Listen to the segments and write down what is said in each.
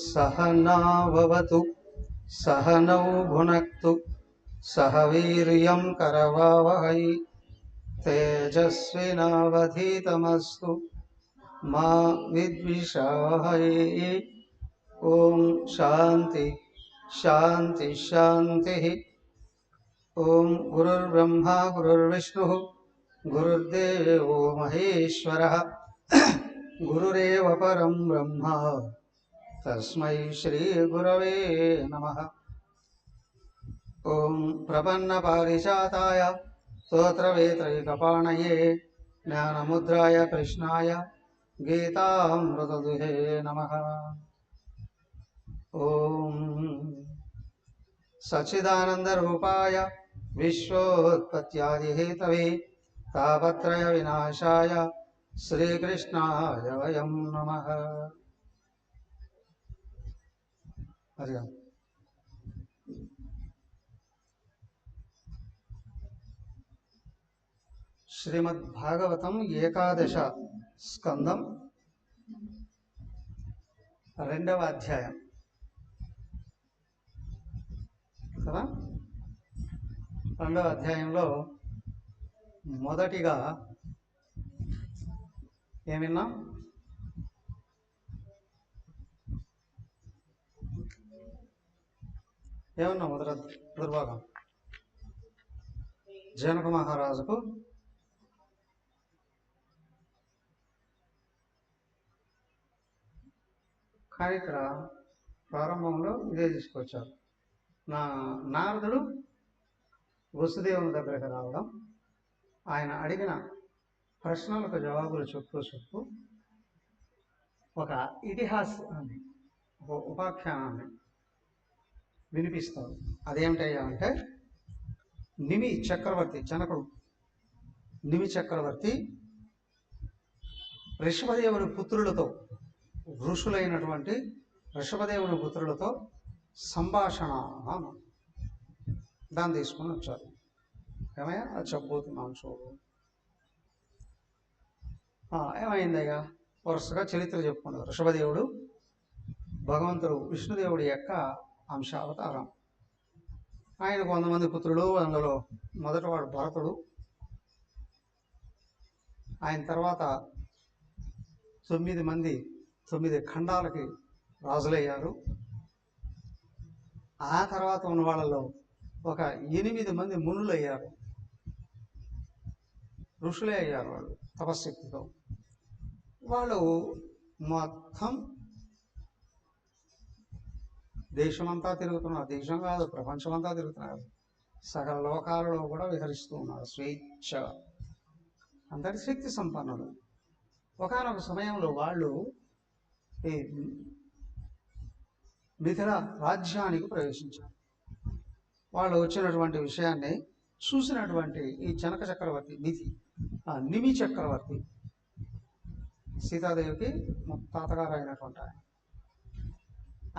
सहनाववतु सहनौ भुनक्तु सह वीर्यं करवावहै तेजस्विनावधीतमस्तु मा विद्विषावहै। ओम शांति शांति शांति। ओम गुरुर्ब्रह्मा गुरुर्विष्णुः गुरुर्देवो महेश्वरः गुरुरेव परं ब्रह्म तस्मै श्री गुरवे नमः। ओम प्रपन्न पारिजाताय स्तोत्रवेत्रैकपाणये ज्ञानमुद्राय कृष्णाय गीतामृतदुहे नमः। ओम सच्चिदानन्दरूपाय विश्वोत्पत्त्यादिहेतवे तापत्रय विनाशाय श्रीकृष्णाय वयं नमः। हरि ओम। श्रीमद्भागवतं ఏకాదశ స్కందం 2వ అధ్యాయం కదా. 2వ అధ్యాయంలో మొదటిగా ఏమిన్నాం? ఏమన్నా మొదటి భాగం జనక మహారాజుకు కానీ ఇక్కడ ప్రారంభంలో ఇదే తీసుకొచ్చారు. నారదుడు వసుదేవుని దగ్గరకు రావడం, ఆయన అడిగిన ప్రశ్నలకు జవాబులు చెప్తూ ఒక ఇతిహాసాన్ని, ఒక ఉపాఖ్యానాన్ని వినిపిస్తారు. అదేమిటయ్యా అంటే, నిమి చక్రవర్తి, జనకుడు నిమి చక్రవర్తి ఋషభదేవుని పుత్రులతో, ఋషులైనటువంటి ఋషభదేవుని పుత్రులతో సంభాషణ దాన్ని తీసుకొని వచ్చారు. ఏమయ్యా అది చెప్పబోతున్నాను చూడు. ఏమైందయ్యా? వరుసగా చరిత్ర చెప్పుకున్నారు. ఋషభదేవుడు భగవంతుడు విష్ణుదేవుడి యొక్క అంశావతారం. ఆయనకు 100 మంది పుత్రులు, అందులో మొదటివాడు భరతుడు. ఆయన తర్వాత 9 ఖండాలకి రాజులయ్యారు. ఆ తర్వాత ఉన్న వాళ్ళలో ఒక 8 మంది మునులు అయ్యారు, ఋషులే అయ్యారు. వాళ్ళు తపశక్తితో వాళ్ళు మొత్తం దేశమంతా తిరుగుతున్నారు. దేశం కాదు, ప్రపంచమంతా తిరుగుతున్నారు. సకల లోకాలలో కూడా విహరిస్తూ ఉన్నారు స్వేచ్ఛ. అంతటి శక్తి సంపన్నులు. ఒకానొక సమయంలో వాళ్ళు ఈ మిథిల రాజ్యానికి ప్రవేశించారు. వాళ్ళు వచ్చినటువంటి విషయాన్ని చూసినటువంటి ఈ జనక చక్రవర్తి, నిమి చక్రవర్తి, సీతాదేవికి తాతగారు అయినటువంటి ఆయన,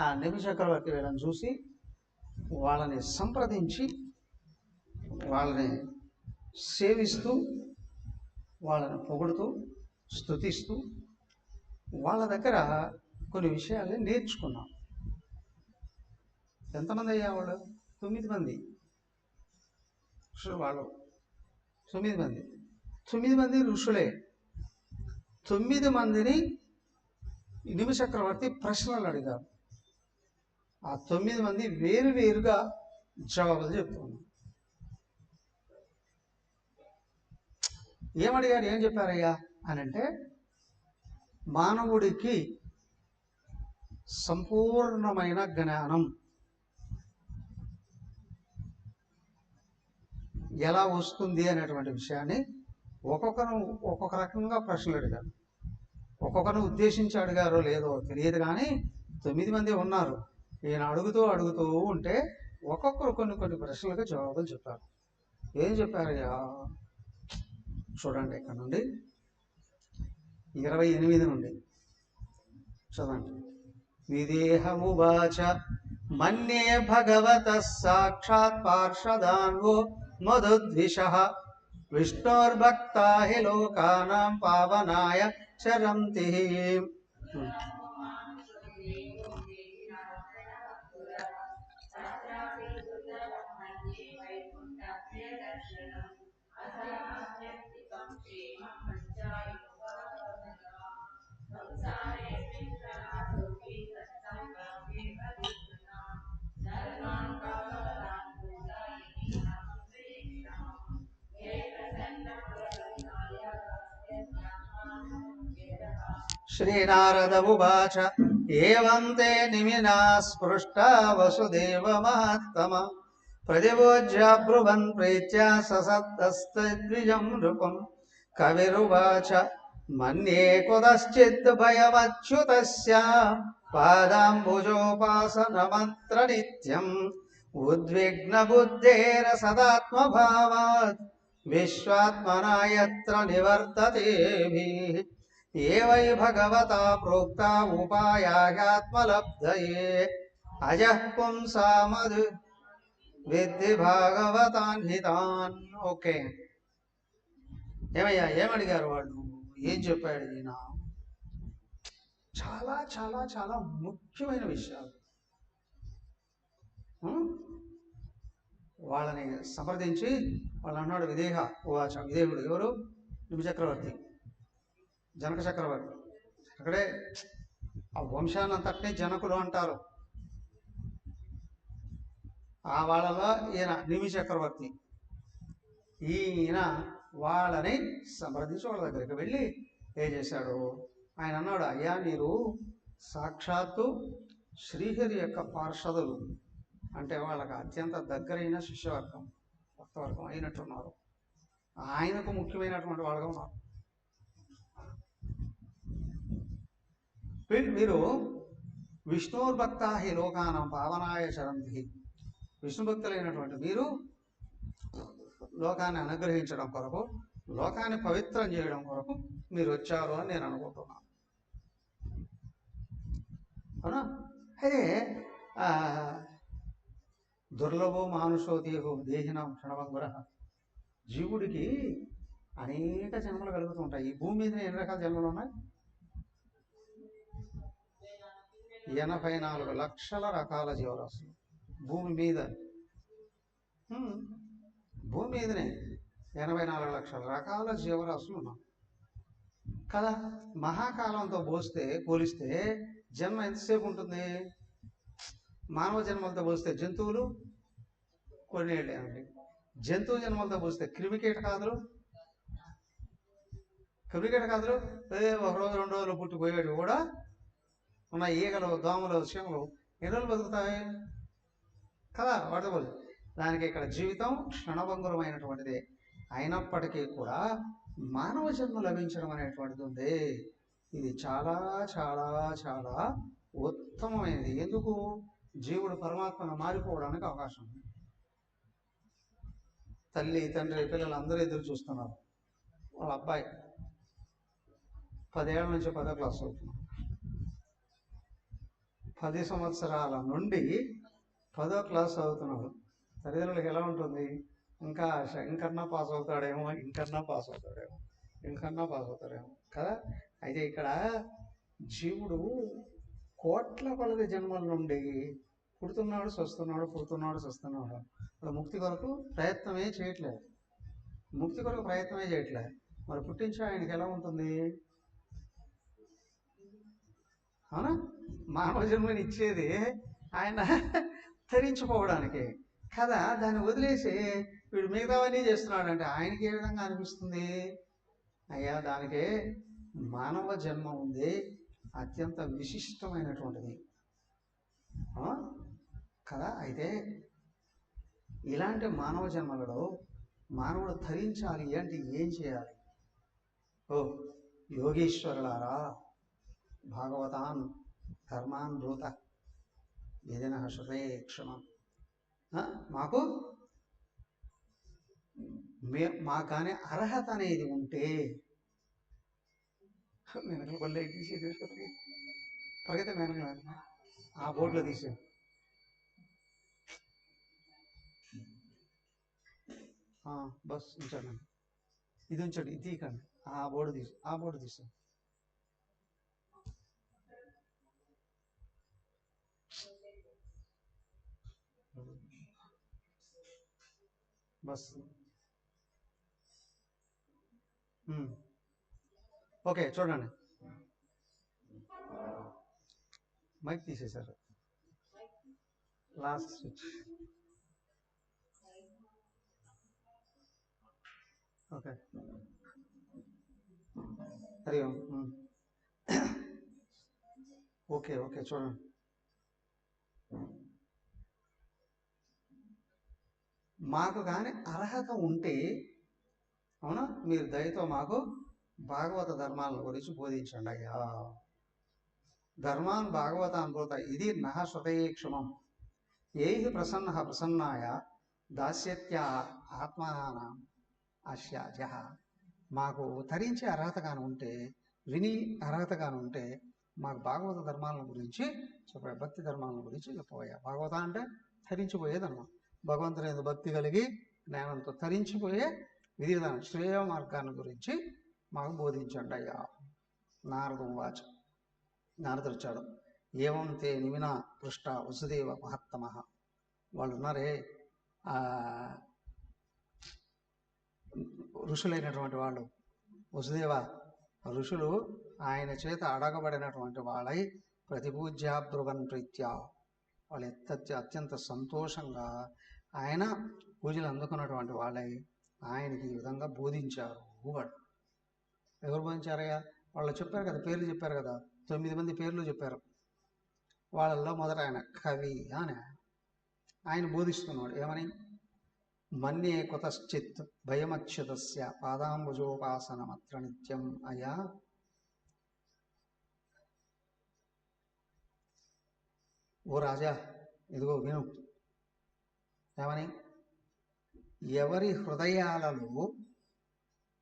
ఆ నిమి చక్రవర్తి వీళ్ళని చూసి వాళ్ళని సంప్రదించి, వాళ్ళని సేవిస్తూ, వాళ్ళని పొగుడుతూ, స్తుతిస్తూ వాళ్ళ దగ్గర కొన్ని విషయాల్ని నేర్చుకున్నాం. ఎంతమంది అయ్యా వాళ్ళు? 9 మంది వాళ్ళు. 9 మంది ఋషులే. 9 మందిని నిమి చక్రవర్తి ప్రశ్నలు అడిగారు. ఆ 9 మంది వేరుగా జవాబులు చెప్తున్నారు. ఏమడిగారు, ఏం చెప్పారయ్యా అని అంటే, మానవుడికి సంపూర్ణమైన జ్ఞానం ఎలా వస్తుంది అనేటువంటి విషయాన్ని ఒక్కొక్క రకంగా ప్రశ్నలు అడిగారు. ఒక్కొక్కరిని ఉద్దేశించి అడిగారో లేదో తెలియదు, కానీ 9 మంది ఉన్నారు. ఈయన అడుగుతూ ఉంటే ఒక్కొక్కరు కొన్ని ప్రశ్నలకు జవాబులు చెప్పారు. ఏం చెప్పారయ్యా చూడండి. ఇక్కడ నుండి 28 నుండి చదవండి. విదేహమువాచ మన్యే భగవతః సాక్షాత్ పార్షదాన్వో మధుద్విషః విష్ణోర్భక్తా హి లోకానాం పావనాయ చరంతి. శ్రీనారద ఉవాచ ఏవం తే నిమినా స్పృష్టా వసుదేవ మహాత్తమ ప్రతిభోజ్య బ్రువన్ ప్రీత్యా ససత్తస్త్విజం నృపం. కవిరువాచ మన్యే కుతశ్చిద్ భయమచ్యుతస్య పాదాంబుజోపాసనమంత్ర నిత్యం ఉద్విగ్న బుద్ధేర సదాత్మభావాత్ విశ్వాత్మనా యత్ర నివర్తతేభిః. ఏ వై భగవతా ప్రోక్తా ఉపాయాత్మలబ్ధయే అజః పుంసామధు విద్ధి భాగవతాన్ హితాన్. ఓకే, ఏమయ్యా ఏమడిగారు వాళ్ళు, ఏం చెప్పాడు ఈయన? చాలా చాలా చాలా ముఖ్యమైన విషయాలు. వాళ్ళని సంప్రదించి వాళ్ళు అన్నాడు విదేహ ఉవాచ. విదేహుడు ఎవరు? నిమి చక్రవర్తి, జనక చక్రవర్తి. అక్కడే ఆ వంశానంతటినీ జనకులు అంటారు. ఆ వాళ్ళలో ఈయన నిమి చక్రవర్తి. ఈయన వాళ్ళని సంప్రదించి వాళ్ళ దగ్గరికి వెళ్ళి ఏం చేశాడు? ఆయన అన్నాడు, అయ్యా మీరు సాక్షాత్తు శ్రీహరి యొక్క పార్షదులు, అంటే వాళ్ళకి అత్యంత దగ్గరైన శిష్యవర్గం, భక్తవర్గం అయినట్టున్నారు. ఆయనకు ముఖ్యమైనటువంటి వాళ్ళగా ఉన్నారు. మీరు విష్ణుర్భక్తా హి లోకానం పావనాయ చరంతి. విష్ణు భక్తులైనటువంటి మీరు లోకాన్ని అనుగ్రహించడం కొరకు, లోకాన్ని పవిత్రం చేయడం కొరకు మీరు వచ్చారు అని నేను అనుకుంటున్నాను. అవునా? అయితే దుర్లభో మానుషో దేహో దేహినాం క్షణభంగుర. జీవుడికి అనేక జన్మలు కలుగుతూ ఉంటాయి. ఈ భూమి మీద ఎన్ని రకాల జన్మలు ఉన్నాయి? 84 లక్షల రకాల జీవరాశులు భూమి మీద. భూమి మీదనే 84 లక్షల రకాల జీవరాశులు ఉన్నాయి కదా. మహాకాలంతో పోలిస్తే జన్మ ఎంతసేపు ఉంటుంది? మానవ జన్మలతో పోలిస్తే జంతువులు కొన్ని ఏళ్ళే అండి. జంతువు జన్మలతో పోలిస్తే క్రిమికీటకాదులు ఒక రోజు 2 రోజులు పుట్టిపోయేవి కూడా ఉన్న. ఈగలు, దోమలు, చీమలు ఎన్ని రోజులు బతుకుతాయి కదా వాటి వల్ల. దానికి ఇక్కడ జీవితం క్షణభంగురమైనటువంటిది. అయినప్పటికీ కూడా మానవ జన్మ లభించడం అనేటువంటిది ఉంది. ఇది చాలా చాలా చాలా ఉత్తమమైనది. ఎందుకు? జీవుడు పరమాత్మగా మారిపోవడానికి అవకాశం ఉంది. తల్లి, తండ్రి, పిల్లలు అందరూ ఎదురు చూస్తున్నారు. వాళ్ళ అబ్బాయి 10 ఏళ్ల నుంచి 10వ క్లాస్ అవుతున్నాడు. 10 సంవత్సరాల నుండి 10వ క్లాస్ అవుతున్నాడు. తల్లిదండ్రులకు ఎలా ఉంటుంది? ఇంకన్నా పాస్ అవుతాడేమో కదా. అయితే ఇక్కడ జీవుడు కోట్ల కొలది జన్మల నుండి పుడుతున్నాడు, చస్తున్నాడు. ముక్తి కొరకు ప్రయత్నమే చేయట్లేదు. మరి పుట్టించే ఆయనకి ఎలా ఉంటుంది? అవునా? మానవ జన్మని ఇచ్చేది ఆయన తరించుకోవడానికి కదా. దాన్ని వదిలేసి వీడు మిగతావన్నీ చేస్తున్నాడంటే ఆయనకి ఏ విధంగా అనిపిస్తుంది? అయ్యా దానికే మానవ జన్మ ఉంది, అత్యంత విశిష్టమైనటువంటిది కదా. అయితే ఇలాంటి మానవ జన్మలలో మానవుడు ధరించాలి అంటే ఏం చేయాలి? ఓ యోగీశ్వరులారా, భాగవతాన్ ధర్మాన్ బ్రూత ఏదైనా హృదయ క్షమం. మాకు కానీ అర్హత అనేది ఉంటే మెనకలు పల్లె తీసి పరిగెత్తే మెనక ఆ బోర్డులో తీసే బస్ ఉంచండి, ఇది ఉంచండి, ఇది తీయకండి, ఆ బోర్డు తీసే. బస్ ఓకే చూడండి, మైక్ తీసేశారు, లాస్ట్ స్విచ్. ఓకే హరి ఓం. ఓకే ఓకే చూడండి, మాకు కానీ అర్హత ఉంటే, అవునా, మీరు దయతో మాకు భాగవత ధర్మాల గురించి బోధించండి అయ్యా. ధర్మాన్ భాగవత అనుభూత ఇది నహ స్వతయేక్షమం ఏ ప్రసన్న ప్రసన్నాయ దాస్యత్య ఆత్మానం అస్యాజ. మాకు తరించే అర్హత కాని ఉంటే, విని అర్హత కాని ఉంటే మాకు భాగవత ధర్మాల గురించి చెప్ప, భక్తి ధర్మాల గురించి చెప్పబోయా. భాగవత అంటే తరించిపోయే ధర్మం, భగవంతుని మీద భక్తి కలిగి జ్ఞానంతో తరించిపోయే విధి విధానం, శ్రేయ మార్గాన్ని గురించి మాకు బోధించండి అయ్యా. నారదం వాచ, నారదుడు వచ్చాడు. ఏవం తే నిమినా పృష్ట వసుదేవ మహత్తమ. వాళ్ళు ఉన్నారే ఋషులైనటువంటి వాళ్ళు, వసుదేవ ఋషులు ఆయన చేత అడగబడినటువంటి వాళ్ళై ప్రతిపూజ్యాబ్రువన్ ప్రీత్యా, వాళ్ళు అత్యంత సంతోషంగా ఆయన పూజలు అందుకున్నటువంటి వాళ్ళై ఆయనకి ఈ విధంగా బోధించారు. వాడు ఎవరు బోధించారయ్యా? వాళ్ళు చెప్పారు కదా, పేర్లు చెప్పారు కదా, 9 మంది పేర్లు చెప్పారు. వాళ్ళల్లో మొదట ఆయన కవి అని ఆయన బోధిస్తున్నాడు. ఏమని? మన్యే కుతశ్చిత్ భయమచ్యుతస్య పాదాంబుజోపాసనమత్ర నిత్యం. అయ్యా ఓ రాజా, ఇదిగో విను. ఏమని? ఎవరి హృదయాలలో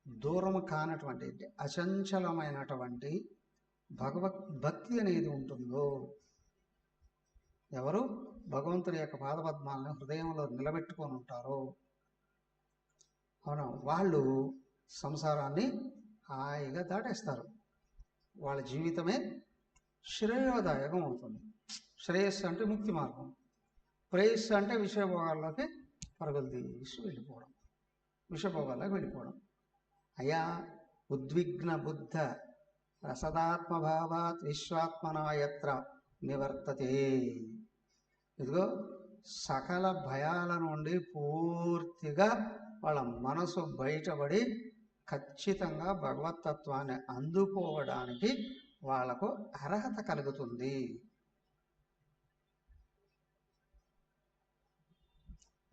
దూరము కానటువంటి అచంచలమైనటువంటి భక్తి అనేది ఉంటుందో, ఎవరు భగవంతుడి యొక్క పాదపద్మాలను హృదయంలో నిలబెట్టుకొని ఉంటారో, అవునా, వాళ్ళు సంసారాన్ని హాయిగా దాటేస్తారు. వాళ్ళ జీవితమే శ్రేయోదాయకం అవుతుంది. శ్రేయస్సు అంటే ముక్తి మార్గం, ప్రేయస్సు అంటే విషయభోగాల్లోకి పరుగులు తీసి వెళ్ళిపోవడం, విషభోగాల్లోకి వెళ్ళిపోవడం. అయా ఉద్విగ్న బుద్ధ రసదాత్మభావాత్ విశ్వాత్మనాయత్ర నివర్తతే. ఇదిగో సకల భయాల నుండి పూర్తిగా వాళ్ళ మనసు బయటపడి ఖచ్చితంగా భగవతత్వాన్ని అందుకోవడానికి వాళ్లకు అర్హత కలుగుతుంది.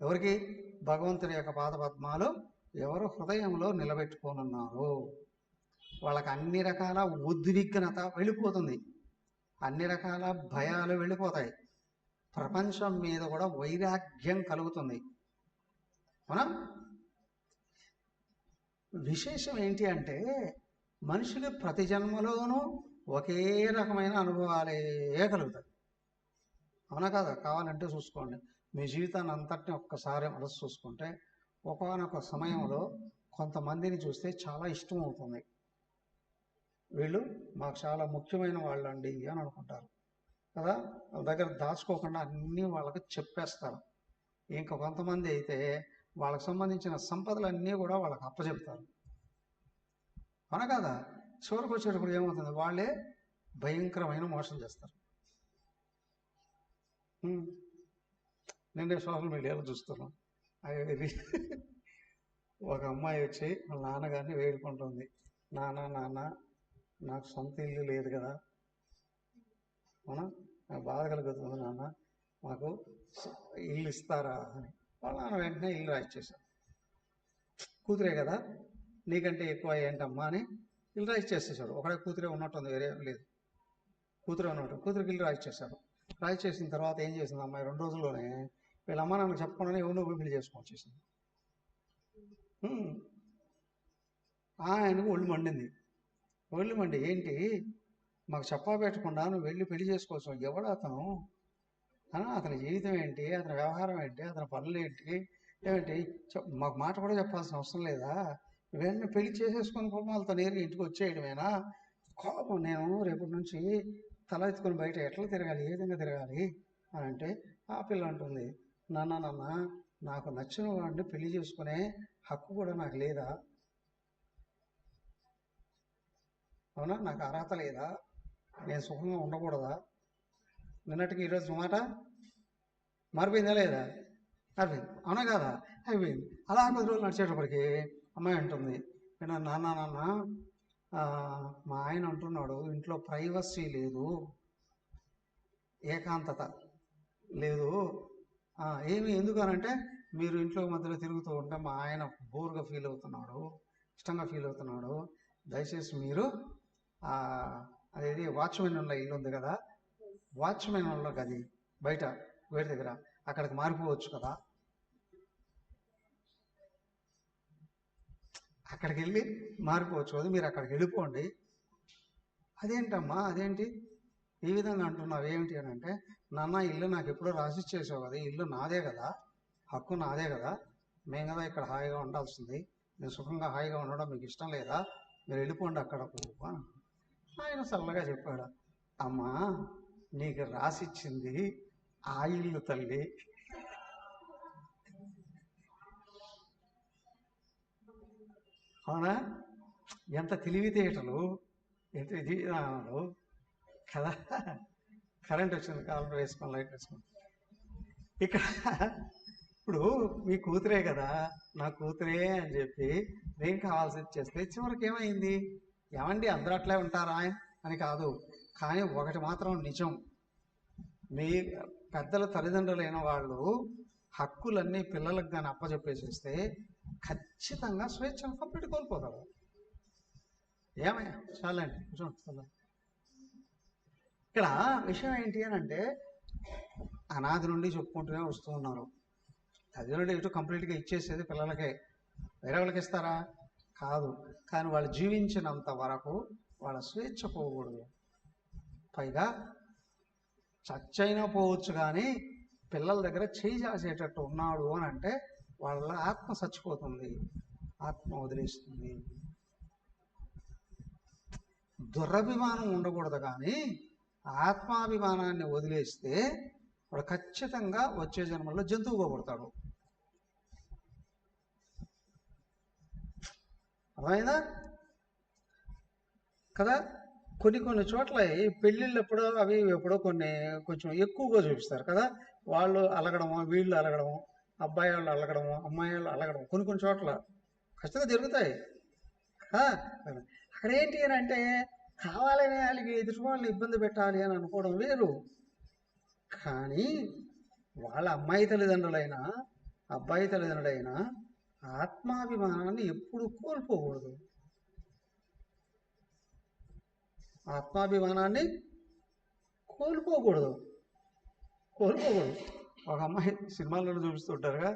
ఎవరికి? భగవంతుని యొక్క పాదపద్మాలు ఎవరు హృదయంలో నిలబెట్టుకోనున్నారో వాళ్ళకి అన్ని రకాల ఉద్విగ్నత వెళ్ళిపోతుంది, అన్ని రకాల భయాలు వెళ్ళిపోతాయి, ప్రపంచం మీద కూడా వైరాగ్యం కలుగుతుంది. అవునా? విశేషం ఏంటి అంటే, మనిషికి ప్రతి జన్మలోనూ ఒకే రకమైన అనుభవాలే కలుగుతాయి. అవునా కాదా? కావాలంటే చూసుకోండి, మీ జీవితాన్ని అంతటిని ఒక్కసారి మనసు చూసుకుంటే, ఒకానొక సమయంలో కొంతమందిని చూస్తే చాలా ఇష్టం అవుతుంది. వీళ్ళు మాకు చాలా ముఖ్యమైన వాళ్ళండి అని అనుకుంటారు కదా. వాళ్ళ దగ్గర దాచుకోకుండా అన్నీ వాళ్ళకి చెప్పేస్తారు. ఇంకా కొంతమంది అయితే వాళ్ళకి సంబంధించిన సంపదలన్నీ కూడా వాళ్ళకి అప్పచెప్తారు. అవునా కదా? చివరికి వచ్చేటప్పుడు ఏమవుతుంది, వాళ్ళే భయంకరమైన మోసం చేస్తారు. నేను సోషల్ మీడియాలో చూస్తున్నాం. అది ఒక అమ్మాయి వచ్చి వాళ్ళ నాన్నగారిని వేడుకుంటుంది. నాన్న నాకు సొంత ఇల్లు లేదు కదా, అవునా, నాకు బాధ కలుగుతుంది నాన్న, మాకు ఇల్లు ఇస్తారా అని. వాళ్ళ నాన్న వెంటనే ఇల్లు రాయిచ్చేశారు. కూతురే కదా, నీకంటే ఎక్కువ ఏంటమ్మా అని ఇల్లు రాయిచ్చేసేసాడు. ఒకడే కూతురే ఉన్నట్టుంది, వేరే లేదు, కూతురే ఉన్నట్టు. కూతురికి ఇల్లు రాయిచ్చేశాడు. రాయిచ్చేసిన తర్వాత ఏం చేసింది అమ్మాయి? 2 రోజుల్లోనే వీళ్ళ అమ్మ నాన్నకు చెప్పకుండానే ఎవరినో పెళ్లి చేసుకొని వచ్చేసింది. ఆయనకు ఒళ్ళు మండింది. ఏంటి మాకు చెప్పా పెట్టకుండా నువ్వు వెళ్ళి పెళ్లి చేసుకోవచ్చు. ఎవడు అతను? అతని జీవితం ఏంటి, అతని వ్యవహారం ఏంటి, అతని పనులు ఏంటి, ఏమిటి మాకు మాట కూడా చెప్పాల్సిన అవసరం లేదా? వెంటనే పెళ్లి చేసేసుకొని పోవడం, వాళ్ళతో నేరుగా ఇంటికి వచ్చేయడమేనా? కోపం. నేను రేపటి నుంచి తల ఎత్తుకొని బయట ఎట్లా తిరగాలి, ఏ విధంగా తిరగాలి అని అంటే ఆ పిల్ల అంటుంది, నాన్న నాకు నచ్చిన వాడిని పెళ్లి చేసుకునే హక్కు కూడా నాకు లేదా? అవునా? నాకు అర్హత లేదా? నేను సుఖంగా ఉండకూడదా? నిన్నటికి ఈరోజు మాట మారిపోయిందా లేదా? మారిపోయింది. అవునా కాదా? అయిపోయింది. అలా 10 రోజులు నడిచేటప్పటికి అమ్మాయి అంటుంది, నాన్న మా ఆయన అంటున్నాడు ఇంట్లో ప్రైవసీ లేదు, ఏకాంతత లేదు. ఏమి ఎందుకు అనంటే మీరు ఇంట్లో మధ్యలో తిరుగుతూ ఉంటే మా ఆయన బోర్గా ఫీల్ అవుతున్నాడు, ఇష్టంగా ఫీల్ అవుతున్నాడు. దయచేసి మీరు అదేది వాచ్మెన్ ఉన్న ఇల్లు ఉంది కదా, వాచ్మెన్ ఉన్న గది బయట వేడి దగ్గర, అక్కడికి మారిపోవచ్చు కదా, అక్కడికి వెళ్ళి మారిపోవచ్చు కదా, మీరు అక్కడికి వెళ్ళిపోండి. అదేంటమ్మా, అదేంటి ఈ విధంగా అంటున్నావు ఏమిటి అని అంటే, నాన్న ఇల్లు నాకు ఎప్పుడో రాసిచ్చేసావు కదా, ఇల్లు నాదే కదా, హక్కు నాదే కదా, మేము కదా ఇక్కడ హాయిగా ఉండాల్సింది, నేను సుఖంగా హాయిగా ఉండడం మీకు ఇష్టం లేదా? మీరు వెళ్ళిపోండి అక్కడకు. ఆయన చల్లగా చెప్పాడు, అమ్మా నీకు రాసిచ్చింది ఆ ఇల్లు తల్లి, అవునా? ఎంత తెలివితేటలు, ఎంత విధానాలు కదా. కరెంట్ వచ్చింది, కాలంలో వేసుకొని లైట్ వేసుకొని. ఇక్కడ ఇప్పుడు మీ కూతురే కదా, నా కూతురే అని చెప్పి నేను కావాల్సింది చేస్తే చివరికి ఏమైంది? ఏమండి అందరూ అట్లే ఉంటారా అని కాదు, కానీ ఒకటి మాత్రం నిజం, మీ పెద్దల తల్లిదండ్రులైన వాళ్ళు హక్కులన్నీ పిల్లలకు కానీ అప్పచెప్పేసేస్తే ఖచ్చితంగా స్వేచ్ఛను కంప్లీట్ కోల్పోతారు. ఏమయ్యా చాలండి కూర్చోండి. ఇక్కడ విషయం ఏంటి అని అంటే, అనాది నుండి చెప్పుకుంటూనే వస్తూ ఉన్నారు, తల్లిదండ్రులు ఇటు కంప్లీట్గా ఇచ్చేసేది పిల్లలకే, వేరే వాళ్ళకి ఇస్తారా? కాదు. కానీ వాళ్ళు జీవించినంత వరకు వాళ్ళ స్వేచ్ఛ పోకూడదు. పైగా చచ్చైనా పోవచ్చు, కానీ పిల్లల దగ్గర చేయి చేసేటట్టు ఉన్నాడు అని అంటే వాళ్ళ ఆత్మ చచ్చిపోతుంది, ఆత్మ వదిలేస్తుంది. దురభిమానం ఉండకూడదు, కానీ ఆత్మాభిమానాన్ని వదిలేస్తే వాడు ఖచ్చితంగా వచ్చే జన్మల్లో జంతువుగా పుడతాడు. అర్థమైందా కదా? కొన్ని చోట్ల పెళ్ళిళ్ళప్పుడు అవి ఎప్పుడో కొంచెం ఎక్కువగా చూపిస్తారు కదా, వాళ్ళు అలగడము, వీళ్ళు అలగడము, అబ్బాయి వాళ్ళు అలగడము, అమ్మాయి వాళ్ళు అలగడము కొన్ని చోట్ల ఖచ్చితంగా జరుగుతాయి. అక్కడ ఏంటి అని అంటే, కావాలనే వాళ్ళకి ఎదుటి వాళ్ళని ఇబ్బంది పెట్టాలి అని అనుకోవడం వేరు, కానీ వాళ్ళ అమ్మాయి తల్లిదండ్రులైనా అబ్బాయి తల్లిదండ్రులైనా ఆత్మాభిమానాన్ని ఎప్పుడు కోల్పోకూడదు. ఆత్మాభిమానాన్ని కోల్పోకూడదు. ఒక అమ్మాయి సినిమాలలో చూపిస్తుంటారుగా,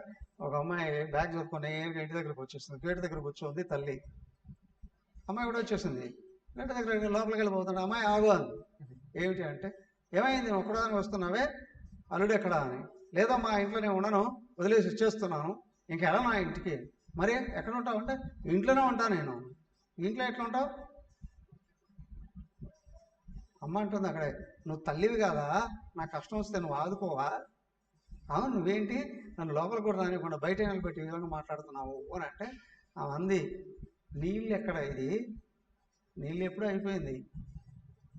ఒక అమ్మాయి బ్యాగ్ చదువుకొని నేరుగా ఇంటి దగ్గరకు వచ్చేస్తుంది, గేటు దగ్గరకు వచ్చి తల్లి, అమ్మాయి కూడా వచ్చేసింది, గేటు దగ్గర లోపలికి వెళ్ళిపోతుంది, అమ్మాయి ఆగు అంది. ఏమిటి అంటే, ఏమైంది ఒక్కడానికి వస్తున్నావే, అల్లుడు ఎక్కడా అని. లేదా మా ఇంట్లో నేను ఉండను, వదిలేసి వచ్చేస్తున్నాను, ఇంకెలా నా ఇంటికి. మరి ఎక్కడ ఉంటావు అంటే, ఇంట్లోనే ఉంటాను నేను. ఇంట్లో ఎట్లా ఉంటావు? అమ్మ అంటుంది అక్కడే, నువ్వు తల్లివి కాదా, నాకు కష్టం వస్తే నువ్వు ఆదుకోవా? అవును, నువ్వేంటి నన్ను లోపల కూడా రానివ్వకుండా బయట నిలబెట్టి ఈ విధంగా మాట్లాడుతున్నావు అని అంటే, అంది, నీళ్ళు ఎక్కడ, ఇది నీళ్ళు ఎప్పుడూ అయిపోయింది,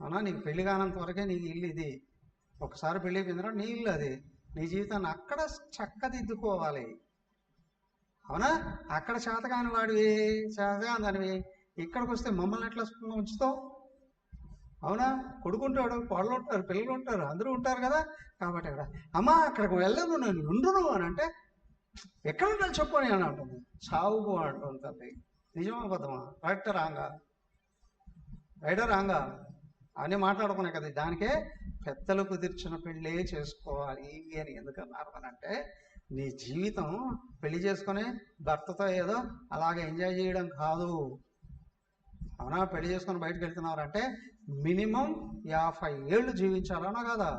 అవునా? నీకు పెళ్లి కానంత వరకే నీకు ఇల్లు ఇది, ఒకసారి పెళ్ళి అయిపోయిన తర్వాత నీ ఇల్లు అది, నీ జీవితాన్ని అక్కడ చక్కదిద్దుకోవాలి, అవునా? అక్కడ చేతకాని వాడివి, చేతకాని దానివి ఇక్కడికి వస్తే మమ్మల్ని ఎట్లా ఉంచుతావు? అవునా? కొడుకుంటాడు, కోళ్ళు ఉంటారు, పిల్లలు ఉంటారు, అందరూ ఉంటారు కదా. కాబట్టి అక్కడ అమ్మా అక్కడికి వెళ్ళను, నేను ఉండును అని అంటే, ఎక్కడ ఉండాలి చెప్పు అని అంటుంది. సాగుకో అంటుంది తల్లి. నిజమా అబద్ధమా? రైట్ రాంగా? రైటా రాంగా అని మాట్లాడుకునే కదా. దానికే పెద్దలు కుదిర్చిన పెళ్ళే చేసుకోవాలి అని ఎందుకన్నారు అని అంటే, నీ జీవితం పెళ్లి చేసుకుని భర్తతో ఏదో అలాగే ఎంజాయ్ చేయడం కాదు, అవునా? పెళ్లి చేసుకొని బయటకు వెళ్తున్నారంటే మినిమం 50 ఏళ్ళు జీవించాలనా కదా?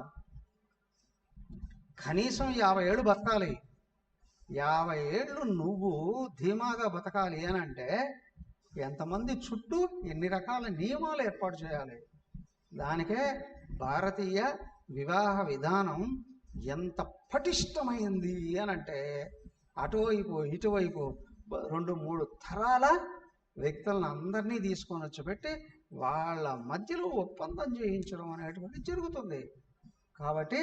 కనీసం 50 ఏళ్ళు బతకాలి. 50 ఏళ్ళు నువ్వు ధీమాగా బతకాలి అని అంటే ఎంతమంది చుట్టూ ఎన్ని రకాల నియమాలు ఏర్పాటు చేయాలి. దానికే భారతీయ వివాహ విధానం ఎంత పటిష్టమైంది అని అంటే అటువైపు ఇటువైపు 2-3 తరాల వ్యక్తులను అందరినీ తీసుకొని వచ్చి పెట్టి వాళ్ళ మధ్యలో ఒప్పందం చేయించడం అనేటువంటిది జరుగుతుంది. కాబట్టి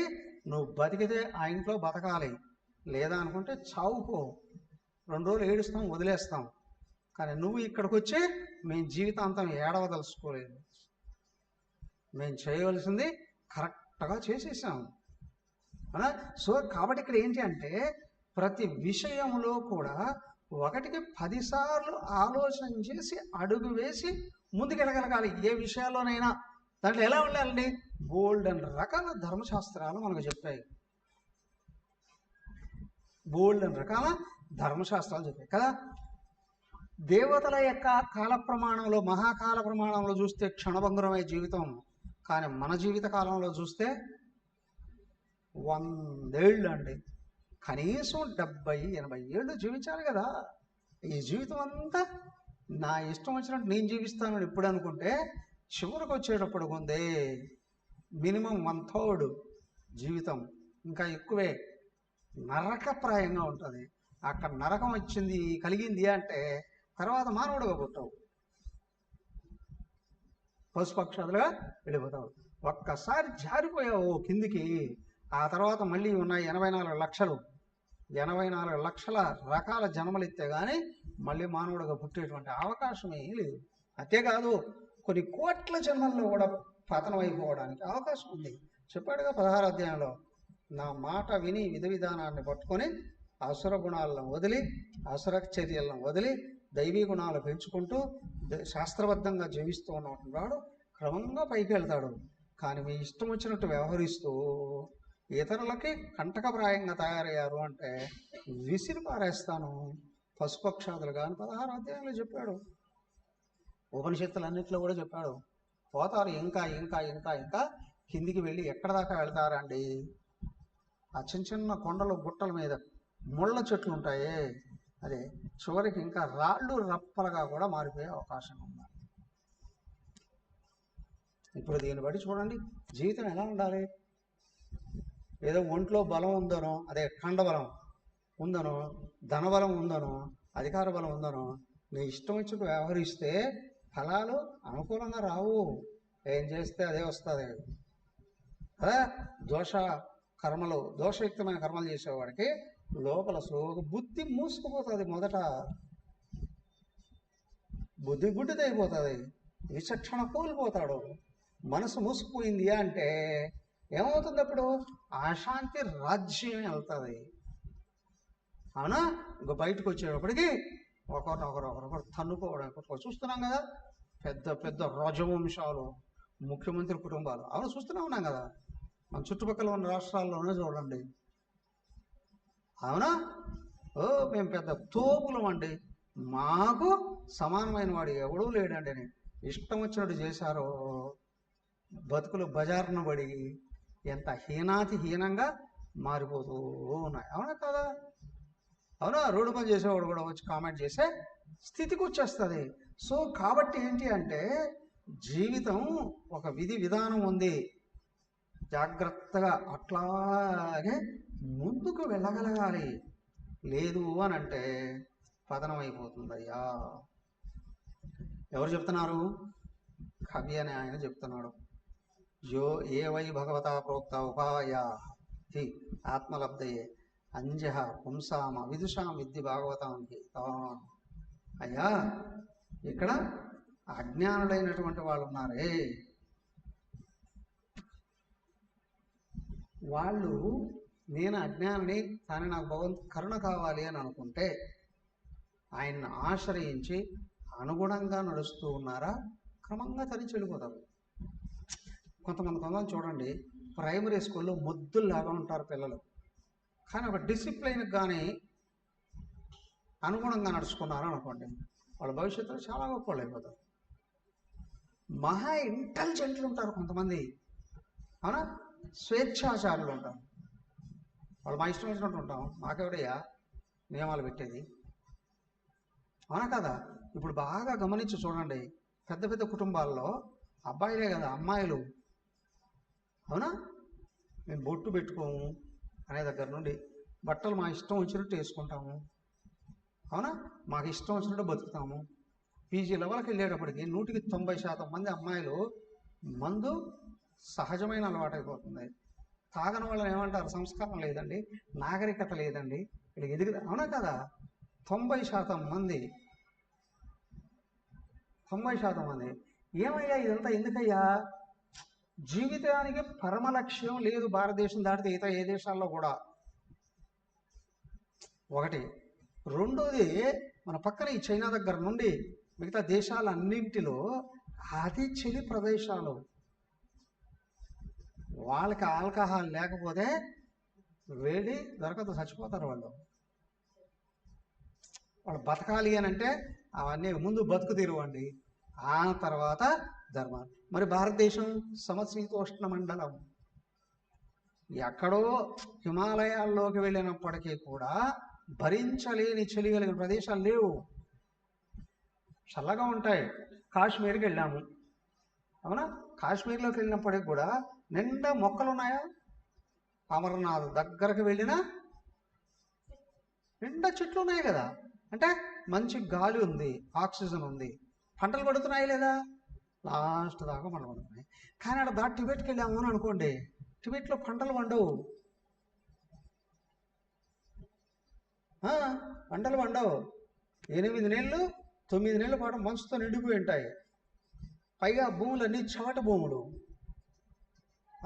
నువ్వు బతికితే ఆ ఇంట్లో బతకాలి, లేదా అనుకుంటే చావుకో. 2 రోజులు ఏడుస్తాం, వదిలేస్తాం. కానీ నువ్వు ఇక్కడికి వచ్చి మేము జీవితాంతం ఏడవదలుచుకోలేదు. మేము చేయవలసింది కరెక్ట్గా చేసేసాం అలా. సో కాబట్టి ఇక్కడ ఏంటి అంటే ప్రతి విషయంలో కూడా 1కి 10 సార్లు ఆలోచన చేసి అడుగు వేసి ముందుకెళ్ళగలగాలి. ఏ విషయాల్లోనైనా దాంట్లో ఎలా ఉండాలండి? బోల్డ్ అండ్ రకాల ధర్మశాస్త్రాలు మనకు చెప్పాయి. బోల్డ్ అండ్ రకాల ధర్మశాస్త్రాలు చెప్పాయి కదా. దేవతల యొక్క కాల ప్రమాణంలో, మహాకాల ప్రమాణంలో చూస్తే క్షణభంగురమై జీవితం. కానీ మన జీవిత కాలంలో చూస్తే 100 ఏళ్ళు అండి. కనీసం 70-80 ఏళ్ళు జీవించాలి కదా. ఈ జీవితం అంతా నా ఇష్టం వచ్చినట్టు నేను జీవిస్తానని ఎప్పుడు అనుకుంటే చివరికి వచ్చేటప్పుడు ఉందే మినిమం 1/3 జీవితం, ఇంకా ఎక్కువే నరకప్రాయంగా ఉంటుంది. అక్కడ నరకం వచ్చింది కలిగింది అంటే తర్వాత మానవుడుగా పుట్టావు, పశుపక్షాదులుగా వెళ్ళిపోతావు. ఒక్కసారి జారిపోయావు కిందికి, ఆ తర్వాత మళ్ళీ ఉన్నాయి 84 లక్షలు 84 లక్షల రకాల జన్మలు ఇస్తే కానీ మళ్ళీ మానవుడిగా పుట్టేటువంటి అవకాశం ఏమీ లేదు. అంతేకాదు కొన్ని కోట్ల జన్మల్లో కూడా పతనం అయిపోవడానికి అవకాశం ఉంది. చెప్పాడుగా 16వ అధ్యాయంలో, నా మాట విని విధి విధానాన్ని పట్టుకొని అసుర గుణాలను వదిలి, అసుర చర్యలను వదిలి దైవీ గుణాలు పెంచుకుంటూ శాస్త్రబద్ధంగా జీవిస్తూ ఉన్నటువంటి వాడు క్రమంగా పైకి వెళ్తాడు. కానీ మీ ఇష్టం వచ్చినట్టు వ్యవహరిస్తూ ఇతరులకి కంటకప్రాయంగా తయారయ్యారు అంటే విసిరి పారేస్తాను పశుపక్షాదులు కానీ 16వ అధ్యాయంలో చెప్పాడు. ఉపనిషత్తులన్నింటిలో కూడా చెప్పాడు. పోతారు ఇంకా ఇంకా ఇంకా ఇంకా కిందికి వెళ్ళి ఎక్కడ దాకా వెళ్తారండి? ఆ చిన్న చిన్న కొండలు గుట్టల మీద ముళ్ళ చెట్లు ఉంటాయి, అదే చివరికి ఇంకా రాళ్ళు రప్పలుగా కూడా మారిపోయే అవకాశం ఉంది. ఇప్పుడు దీన్ని బట్టి చూడండి జీవితం ఎలా ఉండాలి. ఏదో ఒంట్లో బలం ఉందనో, అదే ఖండబలం ఉందనో, ధనబలం ఉందనో, అధికార బలం ఉందనో నీ ఇష్టం వచ్చినట్టు వ్యవహరిస్తే ఫలాలు అనుకూలంగా రావు. ఏం చేస్తే అదే వస్తుంది కదా. దోషయుక్తమైన కర్మలు చేసేవాడికి లోపల బుద్ధి మూసుకుపోతుంది. మొదట బుద్ధి గుడ్డిదైపోతుంది, విచక్షణ కోల్పోతాడు. మనసు మూసుకుపోయింది అంటే ఏమవుతుంది? అప్పుడు అశాంతి రాజ్యం వెళ్తుంది. అవునా? ఇంక బయటకు వచ్చేటప్పటికి ఒకరొకరు తన్నుకోవడం చూస్తున్నాం కదా. పెద్ద పెద్ద రాజవంశాలు, ముఖ్యమంత్రి కుటుంబాలు, అవును చూస్తూనే ఉన్నాం కదా. మన చుట్టుపక్కల ఉన్న రాష్ట్రాల్లోనే చూడండి. అవునా? మేము పెద్ద తోపులం అండి, మాకు సమానమైన వాడు ఎవడూ లేడండి అని ఇష్టం వచ్చినట్టు చేశారో బతుకులు బజారున పడి ఎంత హీనంగా మారిపోతూ ఉన్నాయి. అవునా కదా? అవునా? రోడ్డు పని చేసేవాడు కూడా వచ్చి కామెంట్ చేసే స్థితికి వచ్చేస్తుంది. సో కాబట్టి ఏంటి అంటే జీవితం ఒక విధి విధానం ఉంది. జాగ్రత్తగా అట్లాగే ముందుకు వెళ్ళగలగాలి. లేదు అని అంటే పతనం అయిపోతుంది. అయ్యా ఎవరు చెప్తున్నారు? కవి అనే ఆయన చెప్తున్నాడు. ఏ వై భగవతా ప్రోక్త ఉపాయా ఆత్మలబ్ధయే అంజహ పుంసామ విదుషాం విద్య భాగవతానికి. అయ్యా ఇక్కడ అజ్ఞానులైనటువంటి వాళ్ళు ఉన్నారే, వాళ్ళు నేను అజ్ఞానిని కానీ నాకు భగవంతు కరుణ కావాలి అని అనుకుంటే ఆయన్ని ఆశ్రయించి అనుగుణంగా నడుస్తూ ఉన్నారా? క్రమంగా తరించి వెళ్ళిపోతారు. కొంతమంది చూడండి, ప్రైమరీ స్కూల్లో మొద్దుల్లాగా ఉంటారు పిల్లలు, కానీ ఒక డిసిప్లైన్కి కానీ అనుగుణంగా నడుచుకున్నారు అనుకోండి, వాళ్ళ భవిష్యత్తులో చాలా గొప్ప వాళ్ళు అయిపోతారు. మహా ఇంటెలిజెంట్లు ఉంటారు కొంతమంది, అవునా, స్వేచ్ఛాచారులు ఉంటారు. వాళ్ళు మా ఇష్టం వచ్చినట్టు ఉంటాం, మాకెవడయ్యా నియమాలు పెట్టేది, అవునా కదా. ఇప్పుడు బాగా గమనించి చూడండి, పెద్ద పెద్ద కుటుంబాల్లో అబ్బాయిలే కదా అమ్మాయిలు, అవునా, మేము బొట్టు పెట్టుకోము అనే దగ్గర నుండి బట్టలు మా ఇష్టం వచ్చినట్టు వేసుకుంటాము, అవునా, మాకు ఇష్టం వచ్చినట్టు బతుకుతాము. పీజీ లెవెల్కి వెళ్ళేటప్పటికి 90% మంది అమ్మాయిలు మందు సహజమైన అలవాటైపోతుంది. తాగని వాళ్ళని ఏమంటారు, సంస్కారం లేదండి, నాగరికత లేదండి, ఇక్కడ ఎదుగు, అవునా కదా. 90% మంది ఏమయ్యా ఇదంతా ఎందుకయ్యా? జీవితానికి పరమ లక్ష్యం లేదు భారతదేశం దాటితే ఇతర ఏ దేశాల్లో కూడా. ఒకటి. రెండోది, మన పక్కన ఈ చైనా దగ్గర నుండి మిగతా దేశాలన్నింటిలో అతి చలి ప్రదేశాలు, వాళ్ళకి ఆల్కహాల్ లేకపోతే వేడి దొరకదు, చచ్చిపోతారు వాళ్ళు. వాళ్ళు బతకాలి అని అంటే అవన్నీ ముందు బతుకు తీరువండి, ఆ తర్వాత ధర్మాలు. మరి భారతదేశం సమశీతోష్ణ మండలం, ఎక్కడో హిమాలయాల్లోకి వెళ్ళినప్పటికీ కూడా భరించలేని చలి కలిగిన ప్రదేశాలు లేవు, చల్లగా ఉంటాయి. కాశ్మీర్కి వెళ్ళాము, అవునా, కాశ్మీర్లోకి వెళ్ళినప్పటికి కూడా నిండా మొక్కలు ఉన్నాయా? అమర్నాథ్ దగ్గరకు వెళ్ళినా నిండా చెట్లు ఉన్నాయి కదా, అంటే మంచి గాలి ఉంది, ఆక్సిజన్ ఉంది, పంటలు పడుతున్నాయి లేదా? లాస్ట్ దాకా పంటలు పడుతున్నాయి. కానీ అక్కడ దాటి టిబెట్కి వెళ్ళాము అని అనుకోండి, టిబెట్లో పంటలు పండవు, పంటలు పండవు. 8 నెలలు 9 నెలల పాటు మంచుతో నిండిపోయి ఉంటాయి. పైగా భూములన్నీ చెమట భూములు,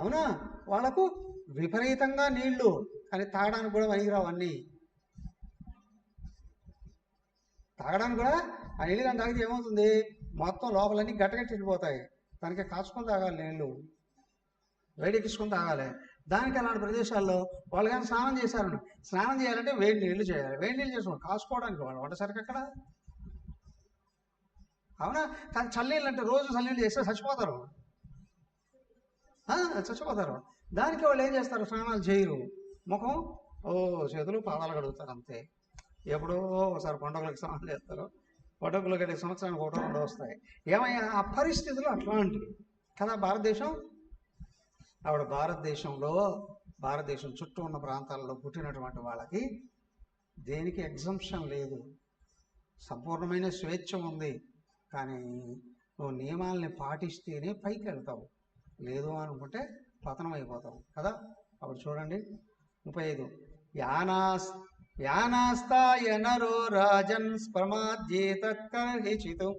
అవునా. వాళ్ళకు విపరీతంగా నీళ్లు, కానీ తాగడానికి కూడా పనికిరావు అన్నీ. తాగడానికి కూడా ఆ నీళ్ళు కానీ తాగితే ఏమవుతుంది, మొత్తం లోపలన్నీ గట్టగట్టిపోతాయి. దానికి కాచుకొని తాగాలి నీళ్ళు, వేడెక్కించుకొని తాగాలి. దానికి అలాంటి ప్రదేశాల్లో వాళ్ళు కానీ స్నానం చేశారని, స్నానం చేయాలంటే వేడి నీళ్ళు చేయాలి, వేడి నీళ్ళు చేసుకోండి కాసుకోవడానికి, వాళ్ళు వంట సరికి అక్కడ, అవునా. కానీ చల్లనీళ్ళు అంటే రోజు చల్లనీళ్ళు చేస్తే చచ్చిపోతారు, చచ్చిపోతారు. దానికి వాళ్ళు ఏం చేస్తారు, స్నానాలు చేయరు, ముఖం చేతులు పాదాలు కడుగుతారు అంతే. ఎప్పుడో ఒకసారి పండుగలకు స్నానం చేస్తారు, పండుగలు గడి సంవత్సరానికి 1-2 వస్తాయి. ఏమయ్యా ఆ పరిస్థితులు అట్లాంటివి కదా భారతదేశం. ఆవిడ భారతదేశం చుట్టూ ఉన్న ప్రాంతాల్లో పుట్టినటువంటి వాళ్ళకి దేనికి ఎగ్జంప్షన్ లేదు, సంపూర్ణమైన స్వేచ్ఛ ఉంది. కానీ నువ్వు నియమాల్ని పాటిస్తేనే పైకి వెళ్తావు, లేదు అనుకుంటే పతనం అయిపోతావు కదా. అప్పుడు చూడండి 35. యానాస్తాయ నరో రాజన్ ప్రమాద్యేత కర్హిచితు.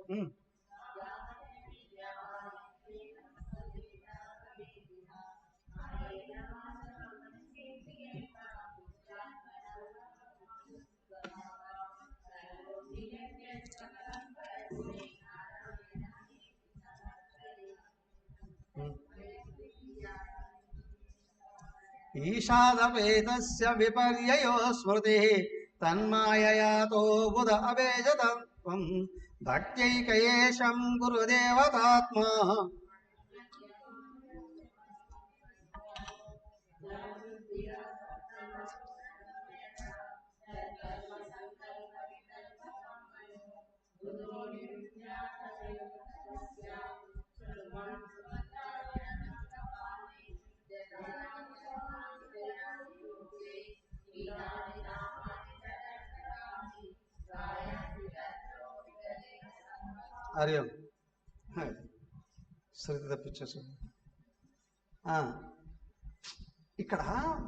ఈషాదవేదస్య విపర్యయో స్మృతి తన్మాయయాతో బుధ అవేజతత్వం భక్త్యైకయేషం గురుదేవతాత్మా. హరియం శృతి తప్పించేసాడు. ఇక్కడ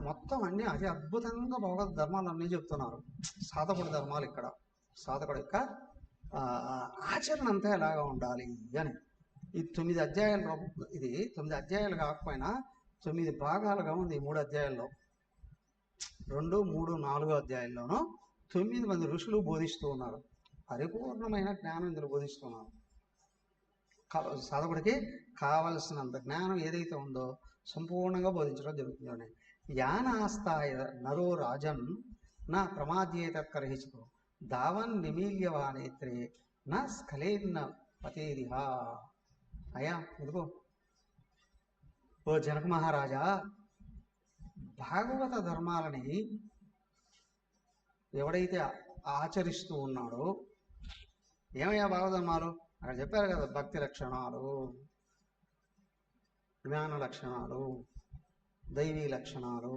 మొత్తం అన్నీ అతి అద్భుతంగా భగవద్ ధర్మాలు అన్నీ చెప్తున్నారు, సాధకుడి ధర్మాలు. ఇక్కడ సాధకుడు యొక్క ఆచరణ అంతా ఎలాగా ఉండాలి అని. ఈ 9 అధ్యాయాలు, ఇది 9 అధ్యాయాలు కాకపోయినా 9 భాగాలుగా ఉంది. 3 అధ్యాయాల్లో, 2, 3, 4 అధ్యాయాల్లోనూ 9 మంది ఋషులు బోధిస్తూ ఉన్నారు. పరిపూర్ణమైన జ్ఞానం ఇందులో బోధిస్తున్నారు. సాధకుడికి కావలసినంత జ్ఞానం ఏదైతే ఉందో సంపూర్ణంగా బోధించడం జరుగుతుందని. యానాస్తాయ నరో రాజన్ నా ప్రమాద్యేత కర్హించుకో దావన్ నిమీల్యవానేత్రే నా స్ఖలేన్న పతేదిహా అయ్యా ఇదిగో ఓ జనక మహారాజా, భాగవత ధర్మాలని ఎవడైతే ఆచరిస్తూ ఉన్నాడో, ఏమయ్యా భాగవత ధర్మాలు అక్కడ చెప్పారు కదా, భక్తి లక్షణాలు, జ్ఞాన లక్షణాలు, దైవీ లక్షణాలు,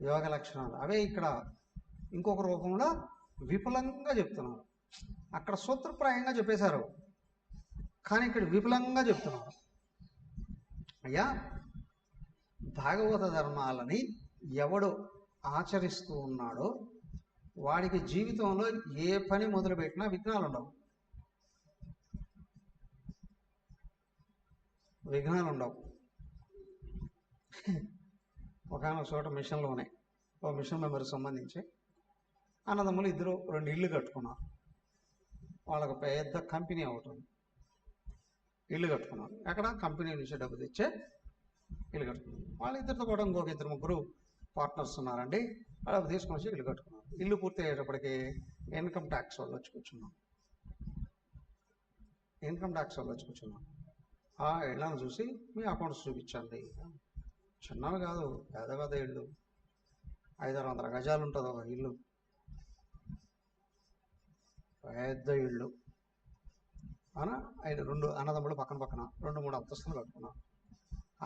యోగ లక్షణాలు, అవే ఇక్కడ ఇంకొక రూపంలో విపులంగా చెప్తున్నారు. అక్కడ సూత్రప్రాయంగా చెప్పేశారు, కానీ ఇక్కడ విపులంగా చెప్తున్నారు. అయ్యా భాగవత ధర్మాలని ఎవడు ఆచరిస్తూ ఉన్నాడో వాడికి జీవితంలో ఏ పని మొదలుపెట్టినా విఘ్నాలు ఉండవు. విఘ్నాలు ఉండవు. ఒకనొక చోట మిషన్లోనే ఓ మిషన్ మెంబర్కి సంబంధించి అన్నదమ్ములు ఇద్దరు 2 ఇళ్ళు కట్టుకున్నారు. వాళ్ళకు పెద్ద కంపెనీ అవుతుంది. ఇల్లు కట్టుకున్నారు. ఎక్కడ కంపెనీ నుంచి డబ్బు తెచ్చే ఇల్లు కట్టుకున్నారు. వాళ్ళిద్దరితో కూడా ఇంకొక 2-3 పార్ట్నర్స్ ఉన్నారండి. డబ్బు తీసుకొని వచ్చి ఇల్లు కట్టుకున్నారు. ఇల్లు పూర్తి అయ్యేటప్పటికి ఇన్కమ్ ట్యాక్స్ వాళ్ళు వచ్చి కూర్చున్నాం. ఆ ఇళ్లను చూసి మీ అకౌంట్స్ చూపించండి. చిన్నవి కాదు, పెద్ద పెద్ద ఇళ్ళు, 500-600 గజాలు ఉంటుంది ఒక ఇల్లు, పెద్ద ఇళ్ళు. అవునా? 2 అన్నదమ్ములు పక్కన 2-3 అంతస్తులు కట్టుకున్నారు.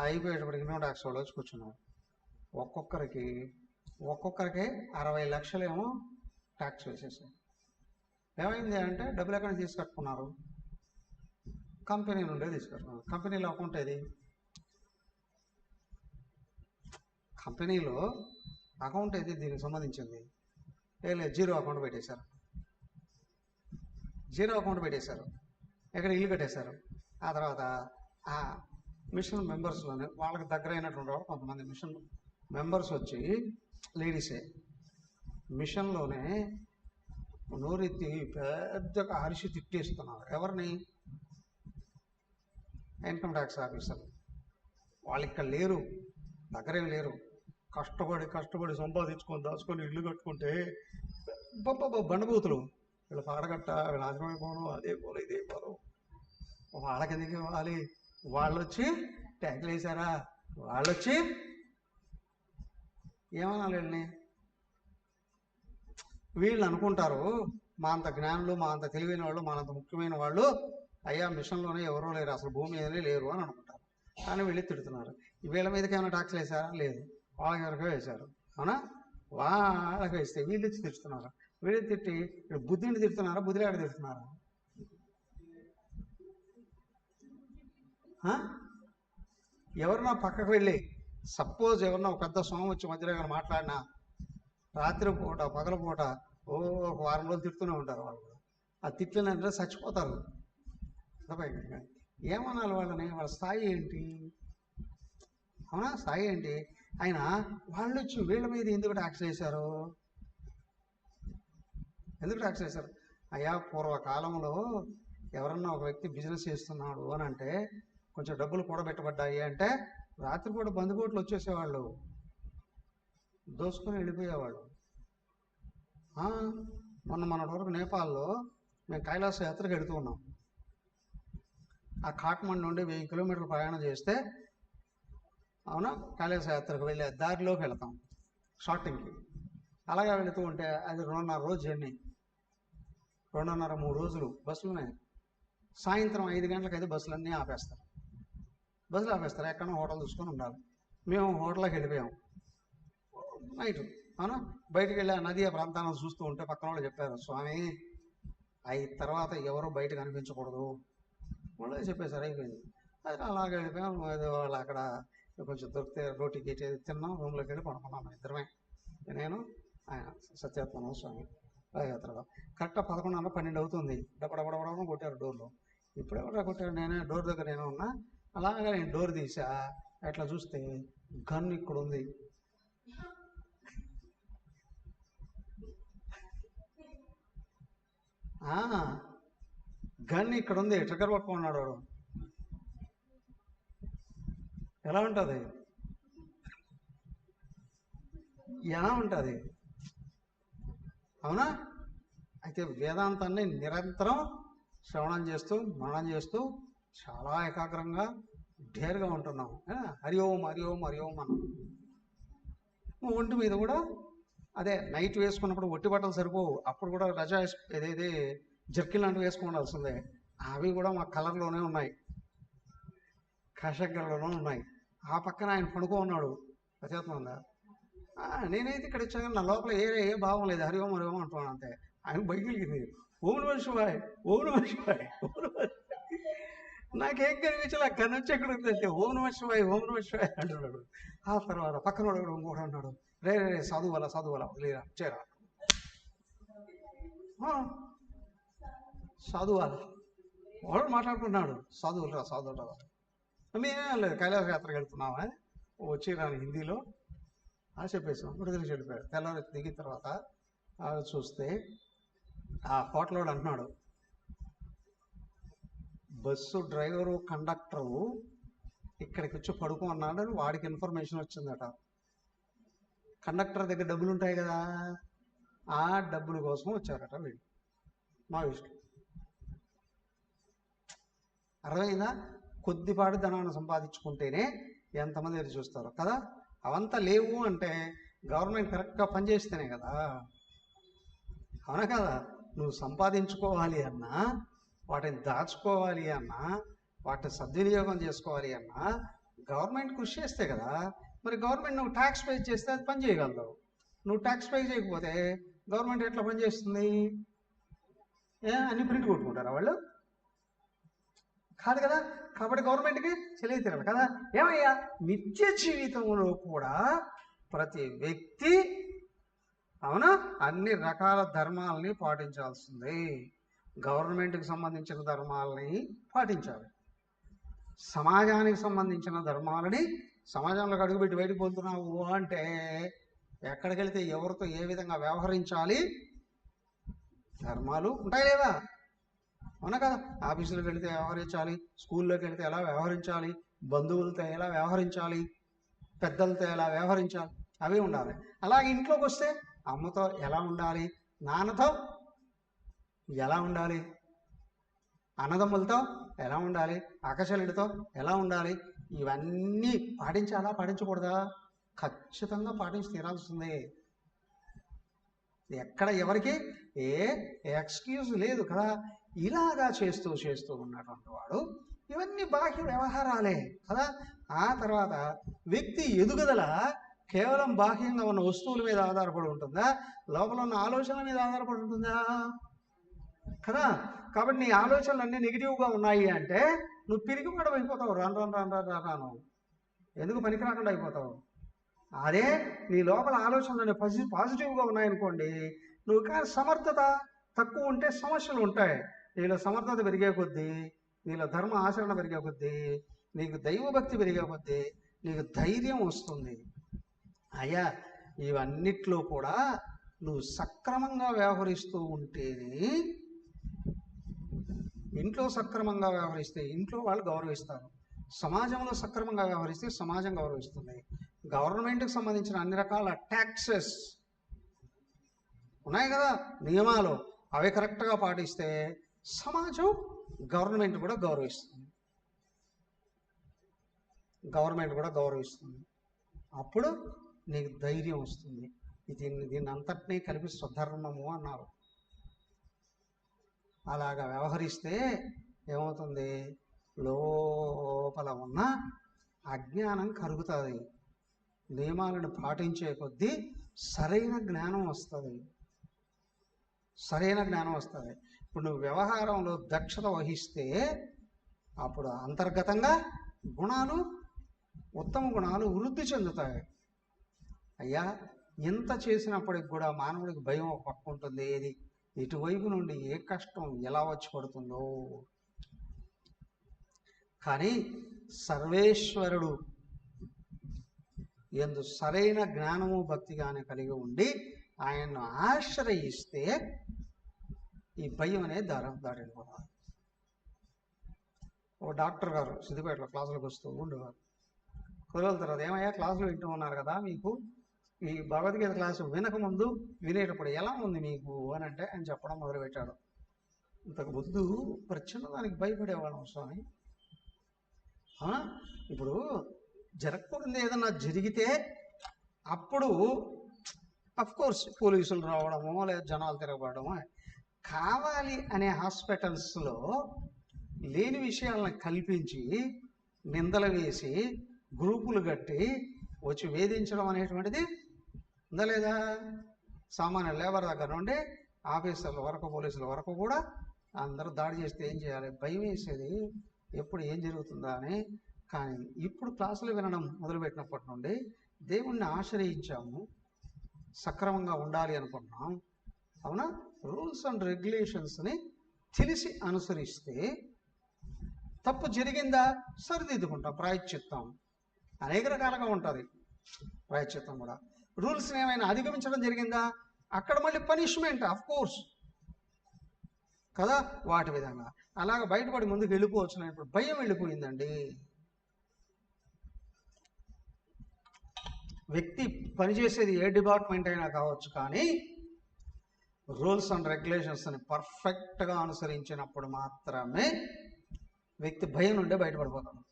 అయిపోయేటప్పటికి ఇన్కమ్ ట్యాక్స్ వాళ్ళు వచ్చి కూర్చున్నారు. ఒక్కొక్కరికి 60 లక్షలేమో ట్యాక్స్ వేసేసారు. ఏమైంది అంటే డబ్బులు ఎక్కడ తీసుకట్టుకున్నారు? కంపెనీ నుండే తీసుకట్టుకున్నారు. కంపెనీలో అకౌంట్ ఏది? కంపెనీలో అకౌంట్ ఏది దీనికి సంబంధించింది? లేదు, జీరో అకౌంట్ పెట్టేశారు. ఎక్కడ ఇల్లు కట్టేశారు. ఆ తర్వాత ఆ మిషన్ మెంబర్స్లోనే వాళ్ళకి దగ్గర అయినటువంటి వాళ్ళు కొంతమంది మిషన్ మెంబర్స్ వచ్చి, లేడీసే, మిషన్లోనే నోరెత్తి పెద్దగా అరిసి తిట్టేస్తున్నారు. ఎవరిని? Income tax officer. వాళ్ళు ఇక్కడ లేరు, దగ్గరేం లేరు. కష్టపడి సంపాదించుకొని దాచుకొని ఇల్లు కట్టుకుంటే బండబూతులు, వీళ్ళు పాడగట్ట, వీళ్ళు నాశనమైపోవడం, అదే పోలు ఇదే పోలు, వాళ్ళకి ఎందుకు ఇవ్వాలి? వాళ్ళు వచ్చి ట్యాక్లు వేసారా? వాళ్ళు వచ్చి ఏమనాలి వీళ్ళని? వీళ్ళు అనుకుంటారు మా అంత జ్ఞానులు, మా అంత తెలివైన వాళ్ళు, మా అంత ముఖ్యమైన వాళ్ళు, అయ్యా మిషన్లోనే ఎవరో లేరు, అసలు భూమి మీదనే లేరు అని అనుకుంటారు. కానీ వీళ్ళు తిడుతున్నారు. వీళ్ళ మీదకి ఏమైనా ట్యాక్స్లు వేసారా? లేదు, వాళ్ళకి ఎవరికో వేశారు. అవునా? వాళ్ళకి వేస్తే వీళ్ళు వచ్చి తిడుతున్నారు. వీళ్ళు తిట్టి బుద్ధిని తిడుతున్నారా? బుద్ధిలాడ తిడుతున్నారా? ఎవరన్నా పక్కకు వెళ్ళి, సపోజ్ ఎవరన్నా ఒక పెద్ద స్వామి వచ్చి మధ్యలో ఏమైనా మాట్లాడినా, రాత్రి పూట పగల పూట ఒక వారం రోజులు తిడుతూనే ఉంటారు. వాళ్ళు కూడా ఆ తిట్లంటే చచ్చిపోతారు. ఏమనాలి వాళ్ళని? వాళ్ళ స్థాయి ఏంటి? అవునా? స్థాయి ఏంటి? ఆయన వాళ్ళు వచ్చి వీళ్ళ మీద ఎందుకు ట్యాక్స్ వేశారు? అయ్యా పూర్వకాలంలో ఎవరన్నా ఒక వ్యక్తి బిజినెస్ చేస్తున్నాడు అని అంటే, కొంచెం డబ్బులు కూడబెట్టబడ్డాయి అంటే రాత్రి కూడా బందిపోట్లు వచ్చేసేవాళ్ళు, దోసుకొని వెళ్ళిపోయేవాళ్ళు. మొన్నటి వరకు నేపాల్లో మేము కైలాస యాత్రకు వెళుతూ ఉన్నాం. ఆ కాట్మండ్ నుండి 1000 కిలోమీటర్లు ప్రయాణం చేస్తే, అవునా, కైలాస యాత్రకు వెళ్ళే దారిలోకి వెళతాం షార్టింగ్కి. అలాగే వెళుతూ ఉంటే అది 2.5 రోజు జర్నీ, 2.5-3 రోజులు బస్సులునే. సాయంత్రం 5 గంటలకు అయితే బస్సులన్నీ ఆపేస్తారు. ఎక్కడో హోటల్ చూసుకొని ఉండాలి. మేము హోటల్కి వెళ్ళిపోయాం నైట్. అవునా? బయటికి వెళ్ళి ఆ నది, ఆ ప్రాంతాలను చూస్తూ ఉంటే పక్కన వాళ్ళు చెప్పారు, స్వామి 5 తర్వాత ఎవరు బయట కనిపించకూడదు. వాళ్ళు చెప్పేశారు, అయిపోయింది. అది అలాగే వెళ్ళిపోయాం. వాళ్ళు అక్కడ కొంచెం దొరికితే రోటీ గీటీ తిన్నాం, రూమ్లోకి వెళ్ళి పడుకున్నాం. ఇద్దరమే, నేను ఆయన సత్యాత్మ స్వామి పాదయాత్రలో. కరెక్ట్గా 11:30-12 అవుతుంది. డబ్బడబడబడ కొట్టారు డోర్లో. ఇప్పుడు ఎవరు కొట్టారు? నేనే డోర్ దగ్గర నేను ఉన్నా. అలాగా నేను డోర్ తీసా, అట్లా చూస్తే గన్ ఇక్కడ ఉంది. గన్ ఇక్కడ ఉంది, ట్రిగ్గర్ పట్టుకున్నాడు వాడు. ఎలా ఉంటుంది? అవునా? అయితే వేదాంతాన్ని నిరంతరం శ్రవణం చేస్తూ, మననం చేస్తూ, చాలా ఏకాగ్రంగా ఢేరుగా ఉంటున్నాం. హరి ఓం హరి ఓం హరి ఓం అన్నాం. ఒంటి మీద కూడా అదే నైట్ వేసుకున్నప్పుడు ఒట్టి బట్టలు సరిపోవు, అప్పుడు కూడా రజా ఏదేది జర్కిన్ లాంటివి వేసుకోవాల్సిందే. అవి కూడా మా కలర్లోనే ఉన్నాయి, కషగల్లోనే ఉన్నాయి. ఆ పక్కన ఆయన పడుకో ఉన్నాడు ప్రచేతంగా. నేనైతే ఇక్కడ ఇచ్చాను, నా లోపల ఏ భావం లేదు, హరి ఓం అంటున్నాను అంతే. ఆయన బయటికి వెళ్ళింది, ఓం నమః శివాయ ఓం నమః శివాయ ఓం నమః శివాయ. నాకేం కనిపించాలి, అక్కడి నుంచి ఎక్కడ ఉందంటే ఓం నమః శివాయ అంటున్నాడు. ఆ తర్వాత పక్కన కూడా అన్నాడు, రే సాధువాల వదిలేరా చేరా సాధువాల వాడు మాట్లాడుకున్నాడు. సాధువులరా మేమేం లేదు, కైలాస యాత్రకు వెళ్తున్నామా వచ్చిరాని హిందీలో చెప్పేసాం. విడుదల చెడిపోయాడు. తెల్లవారు దిగిన తర్వాత చూస్తే ఆ హోటల్లోడు అంటున్నాడు, బస్సు డ్రైవరు కండక్టరు ఇక్కడికి వచ్చి పడుకోమన్నాడు అని వాడికి ఇన్ఫర్మేషన్ వచ్చిందట. కండక్టర్ దగ్గర డబ్బులు ఉంటాయి కదా, ఆ డబ్బుల కోసం వచ్చారట వీళ్ళు. మా విషయం అర్థమైందా? కొద్దిపాటి ధనాన్ని సంపాదించుకుంటేనే ఎంతమంది ఎదురు చూస్తారు కదా. అవంతా లేవు అంటే గవర్నమెంట్ కరెక్ట్గా పనిచేస్తేనే కదా. అవునా కదా? నువ్వు సంపాదించుకోవాలి అన్నా, వాటిని దాచుకోవాలి అన్నా, వాటిని సద్వినియోగం చేసుకోవాలి అన్నా గవర్నమెంట్ కృషి చేస్తే కదా. మరి గవర్నమెంట్ నువ్వు ట్యాక్స్ పే చేస్తే అది పని చేయగలవు. నువ్వు ట్యాక్స్ పే చేయకపోతే గవర్నమెంట్ ఎట్లా పని చేస్తుంది? అన్ని ప్రింట్ కొట్టుకుంటారా వాళ్ళు? కాదు కదా. కాబట్టి గవర్నమెంట్కి తెలియదు కదా. ఏమయ్యా, నిత్య జీవితంలో కూడా ప్రతి వ్యక్తి అవునా అన్ని రకాల ధర్మాలని పాటించాల్సిందే. గవర్నమెంట్కి సంబంధించిన ధర్మాలని పాటించాలి, సమాజానికి సంబంధించిన ధర్మాలని. సమాజంలోకి అడుగుపెట్టి బయటకు పోతున్నావు అంటే ఎక్కడికి వెళితే ఎవరితో ఏ విధంగా వ్యవహరించాలి, ధర్మాలు ఉంటాయి లేదా? అవునా కదా. ఆఫీసులకు వెళితే వ్యవహరించాలి, స్కూల్లోకి వెళితే ఎలా వ్యవహరించాలి, బంధువులతో ఎలా వ్యవహరించాలి, పెద్దలతో ఎలా వ్యవహరించాలి, అవి ఉండాలి. అలాగే ఇంట్లోకి వస్తే అమ్మతో ఎలా ఉండాలి, నాన్నతో ఎలా ఉండాలి, అన్నదమ్ములతో ఎలా ఉండాలి, అక్కచెల్లెడితో ఎలా ఉండాలి, ఇవన్నీ పాటించాలా పాటించకూడదా? ఖచ్చితంగా పాటించి తీరాల్సిందే. ఎక్కడ ఎవరికి ఏ ఎక్స్క్యూజ్ లేదు కదా. ఇలాగా చేస్తూ ఉన్నటువంటి వాడు ఇవన్నీ బాహ్య వ్యవహారాలే కదా. ఆ తర్వాత వ్యక్తి ఎదుగుదల కేవలం బాహ్యంగా ఉన్న వస్తువుల మీద ఆధారపడి ఉంటుందా, లోపల ఉన్న ఆలోచనల మీద ఆధారపడి ఉంటుందా కదా. కాబట్టి నీ ఆలోచనలు అన్నీ నెగిటివ్గా ఉన్నాయి అంటే నువ్వు పిరిగిపడం అయిపోతావు. రాను ఎందుకు పనికి రాకుండా అయిపోతావు. అదే నీ లోపల ఆలోచనలు పాజిటివ్గా ఉన్నాయనుకోండి, నువ్వు కానీ సమర్థత తక్కువ ఉంటే సమస్యలు ఉంటాయి. నీలో సమర్థత పెరిగే కొద్దీ, నీలో ధర్మ ఆచరణ పెరిగే కొద్దీ, నీకు దైవభక్తి పెరిగే కొద్దీ నీకు ధైర్యం వస్తుంది. అయ్యా ఇవన్నిట్లో కూడా నువ్వు సక్రమంగా వ్యవహరిస్తూ ఉంటేనే, ఇంట్లో సక్రమంగా వ్యవహరిస్తే ఇంట్లో వాళ్ళు గౌరవిస్తారు, సమాజంలో సక్రమంగా వ్యవహరిస్తే సమాజం గౌరవిస్తుంది. గవర్నమెంట్కి సంబంధించిన అన్ని రకాల ట్యాక్సెస్ ఉన్నాయి కదా, నియమాలు, అవి కరెక్ట్గా పాటిస్తే సమాజం గవర్నమెంట్ కూడా గౌరవిస్తుంది. అప్పుడు నీకు ధైర్యం వస్తుంది. దీన్ని అంతటినీ కలిపి స్వధర్మము అన్నారు. అలాగా వ్యవహరిస్తే ఏమవుతుంది, లోపల ఉన్న అజ్ఞానం కరుగుతుంది. నియమాలను పాటించే కొద్దీ సరైన జ్ఞానం వస్తుంది. ఇప్పుడు నువ్వు వ్యవహారంలో దక్షత వహిస్తే అప్పుడు అంతర్గతంగా గుణాలు, ఉత్తమ గుణాలు వృద్ధి చెందుతాయి. అయ్యా ఎంత చేసినప్పటికి కూడా మానవుడికి భయం ఒక పక్క ఉంటుంది. ఏది ఇటువైపు నుండి ఏ కష్టం ఎలా వచ్చి పడుతుందో. కానీ సర్వేశ్వరుడు యందు సరైన జ్ఞానము భక్తిగానే కలిగి ఉండి ఆయన్ను ఆశ్రయిస్తే ఈ భయం అనేది దాటిపోతారు. ఓ డాక్టర్ గారు సిద్దిపేటలో క్లాసులకు వస్తూ ఉండేవారు. కుదరల తర్వాత, ఏమయ్యా క్లాసులు వింటూ ఉన్నారు కదా, మీకు ఈ భగవద్గీత క్లాసు వినకముందు వినేటప్పుడు ఎలా ఉంది మీకు అని అంటే ఆయన చెప్పడం మొదలుపెట్టాడు. ఇంతకు ముందు ప్రచ్ఛన్న దానికి భయపడేవాళ్ళం స్వామి, అవునా? ఇప్పుడు జరగకూడదు ఏదన్నా జరిగితే అప్పుడు కోర్స్ పోలీసులు రావడమో లేదా జనాలు తిరగబడమో కావాలి అనే హాస్పిటల్స్లో లేని విషయాలను కల్పించి నిందలు వేసి గ్రూపులు కట్టి వచ్చి వేధించడం అనేటువంటిది ఉందా లేదా? సామాన్య లేబర్ దగ్గర నుండి ఆఫీసర్ల వరకు పోలీసుల వరకు కూడా అందరూ దాడి చేస్తే ఏం చేయాలి? భయం వేసేది ఎప్పుడు ఏం జరుగుతుందా అని. కానీ ఇప్పుడు క్లాసులు వినడం మొదలుపెట్టినప్పటి నుండి దేవుణ్ణి ఆశ్రయించాము, సక్రమంగా ఉండాలి అనుకుంటున్నాం. అవునా? రూల్స్ అండ్ రెగ్యులేషన్స్ని తెలిసి అనుసరిస్తే తప్పు జరిగిందా సరిదిద్దుకుంటాం, ప్రాయశ్చిత్తం అనేక రకాలుగా ఉంటుంది. ప్రాయశ్చిత్తం కూడా రూల్స్ని ఏమైనా అధిగమించడం జరిగిందా అక్కడ మళ్ళీ పనిష్మెంట్ కోర్స్ కదా, వాటి విధంగా అలాగ బయటపడి ముందుకు వెళ్ళిపోవచ్చు. ఇప్పుడు భయం వెళ్ళిపోయిందండి. వ్యక్తి పనిచేసేది ఏ డిపార్ట్మెంట్ అయినా కావచ్చు, కానీ రూల్స్ అండ్ రెగ్యులేషన్స్ని పర్ఫెక్ట్గా అనుసరించినప్పుడు మాత్రమే వ్యక్తి భయం నుండే బయటపడిపోతాడు.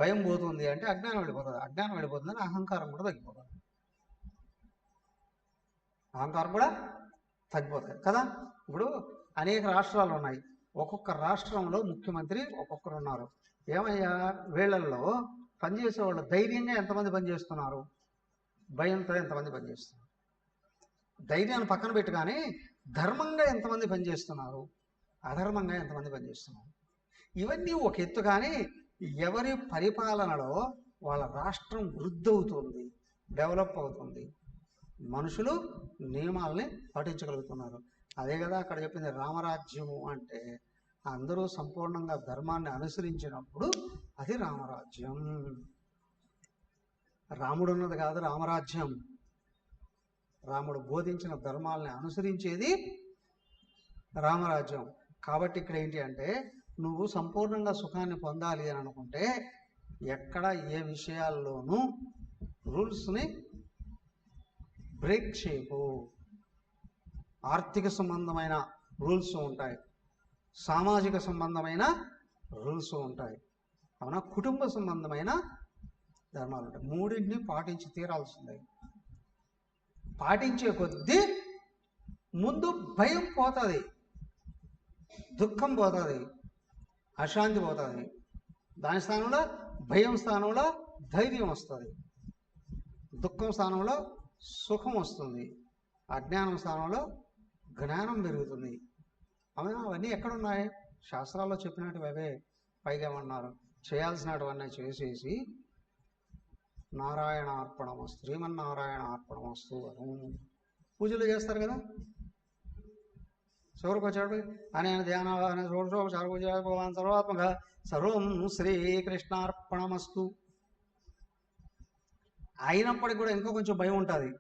భయం పోతుంది అంటే అజ్ఞానం వెళ్ళిపోతుంది, అజ్ఞానం వెళ్ళిపోతుందని అహంకారం కూడా తగ్గిపోతుంది, అహంకారం కూడా తగ్గిపోతుంది కదా. ఇప్పుడు అనేక రాష్ట్రాలు ఉన్నాయి, ఒక్కొక్క రాష్ట్రంలో ముఖ్యమంత్రి ఒక్కొక్కరు ఉన్నారు. ఏమయ్యా వీళ్ళల్లో పనిచేసే వాళ్ళు ధైర్యంగా ఎంతమంది పనిచేస్తున్నారు, భయంతో ఎంతమంది పనిచేస్తున్నారు? ధైర్యాన్ని పక్కన పెట్టి కానీ ధర్మంగా ఎంతమంది పనిచేస్తున్నారు, అధర్మంగా ఎంతమంది పనిచేస్తున్నారు? ఇవన్నీ ఒక ఎత్తు. కానీ ఎవరి పరిపాలనలో వాళ్ళ రాష్ట్రం వృద్ధి అవుతుంది, డెవలప్ అవుతుంది, మనుషులు నియమాలని పాటించగలుగుతున్నారు. అదే కదా అక్కడ చెప్పింది. రామరాజ్యము అంటే అందరూ సంపూర్ణంగా ధర్మాన్ని అనుసరించినప్పుడు అది రామరాజ్యం. రాముడు ఉన్నది కాదు రామరాజ్యం, రాముడు బోధించిన ధర్మాలని అనుసరించేది రామరాజ్యం. కాబట్టి ఇక్కడ ఏంటి అంటే నువ్వు సంపూర్ణంగా సుఖాన్ని పొందాలి అని అనుకుంటే ఎక్కడ ఏ విషయాల్లోనూ రూల్స్ని బ్రేక్ చేయకు. ఆర్థిక సంబంధమైన రూల్స్ ఉంటాయి, సామాజిక సంబంధమైన రూల్స్ ఉంటాయి, అవునా, కుటుంబ సంబంధమైన ధర్మాలు ఉంటాయి. మూడింటిని పాటించి తీరాల్సిందే. పాటించే కొద్దీ ముందు భయం పోతుంది, దుఃఖం పోతుంది, అశాంతి పోతుంది. దాని స్థానంలో భయం స్థానంలో ధైర్యం వస్తుంది, దుఃఖం స్థానంలో సుఖం వస్తుంది, అజ్ఞానం స్థానంలో జ్ఞానం పెరుగుతుంది. అవునా? అవన్నీ ఎక్కడున్నాయి? శాస్త్రాల్లో చెప్పినట్టు అవే. పైగా ఏమన్నారు? చేయాల్సినటువన్నీ చేసేసి నారాయణార్పణమస్తు, శ్రీమన్నారాయణార్పణమస్తు అని పూజలు చేస్తారు కదా. చివరికి వచ్చాడు అనేన ధ్యాన షోడశోపచార పూజ భగవాన్ సర్వాత్మక సర్వం శ్రీకృష్ణార్పణమస్తు. అయినప్పటికీ కూడా ఇంకో కొంచెం భయం ఉంటుంది.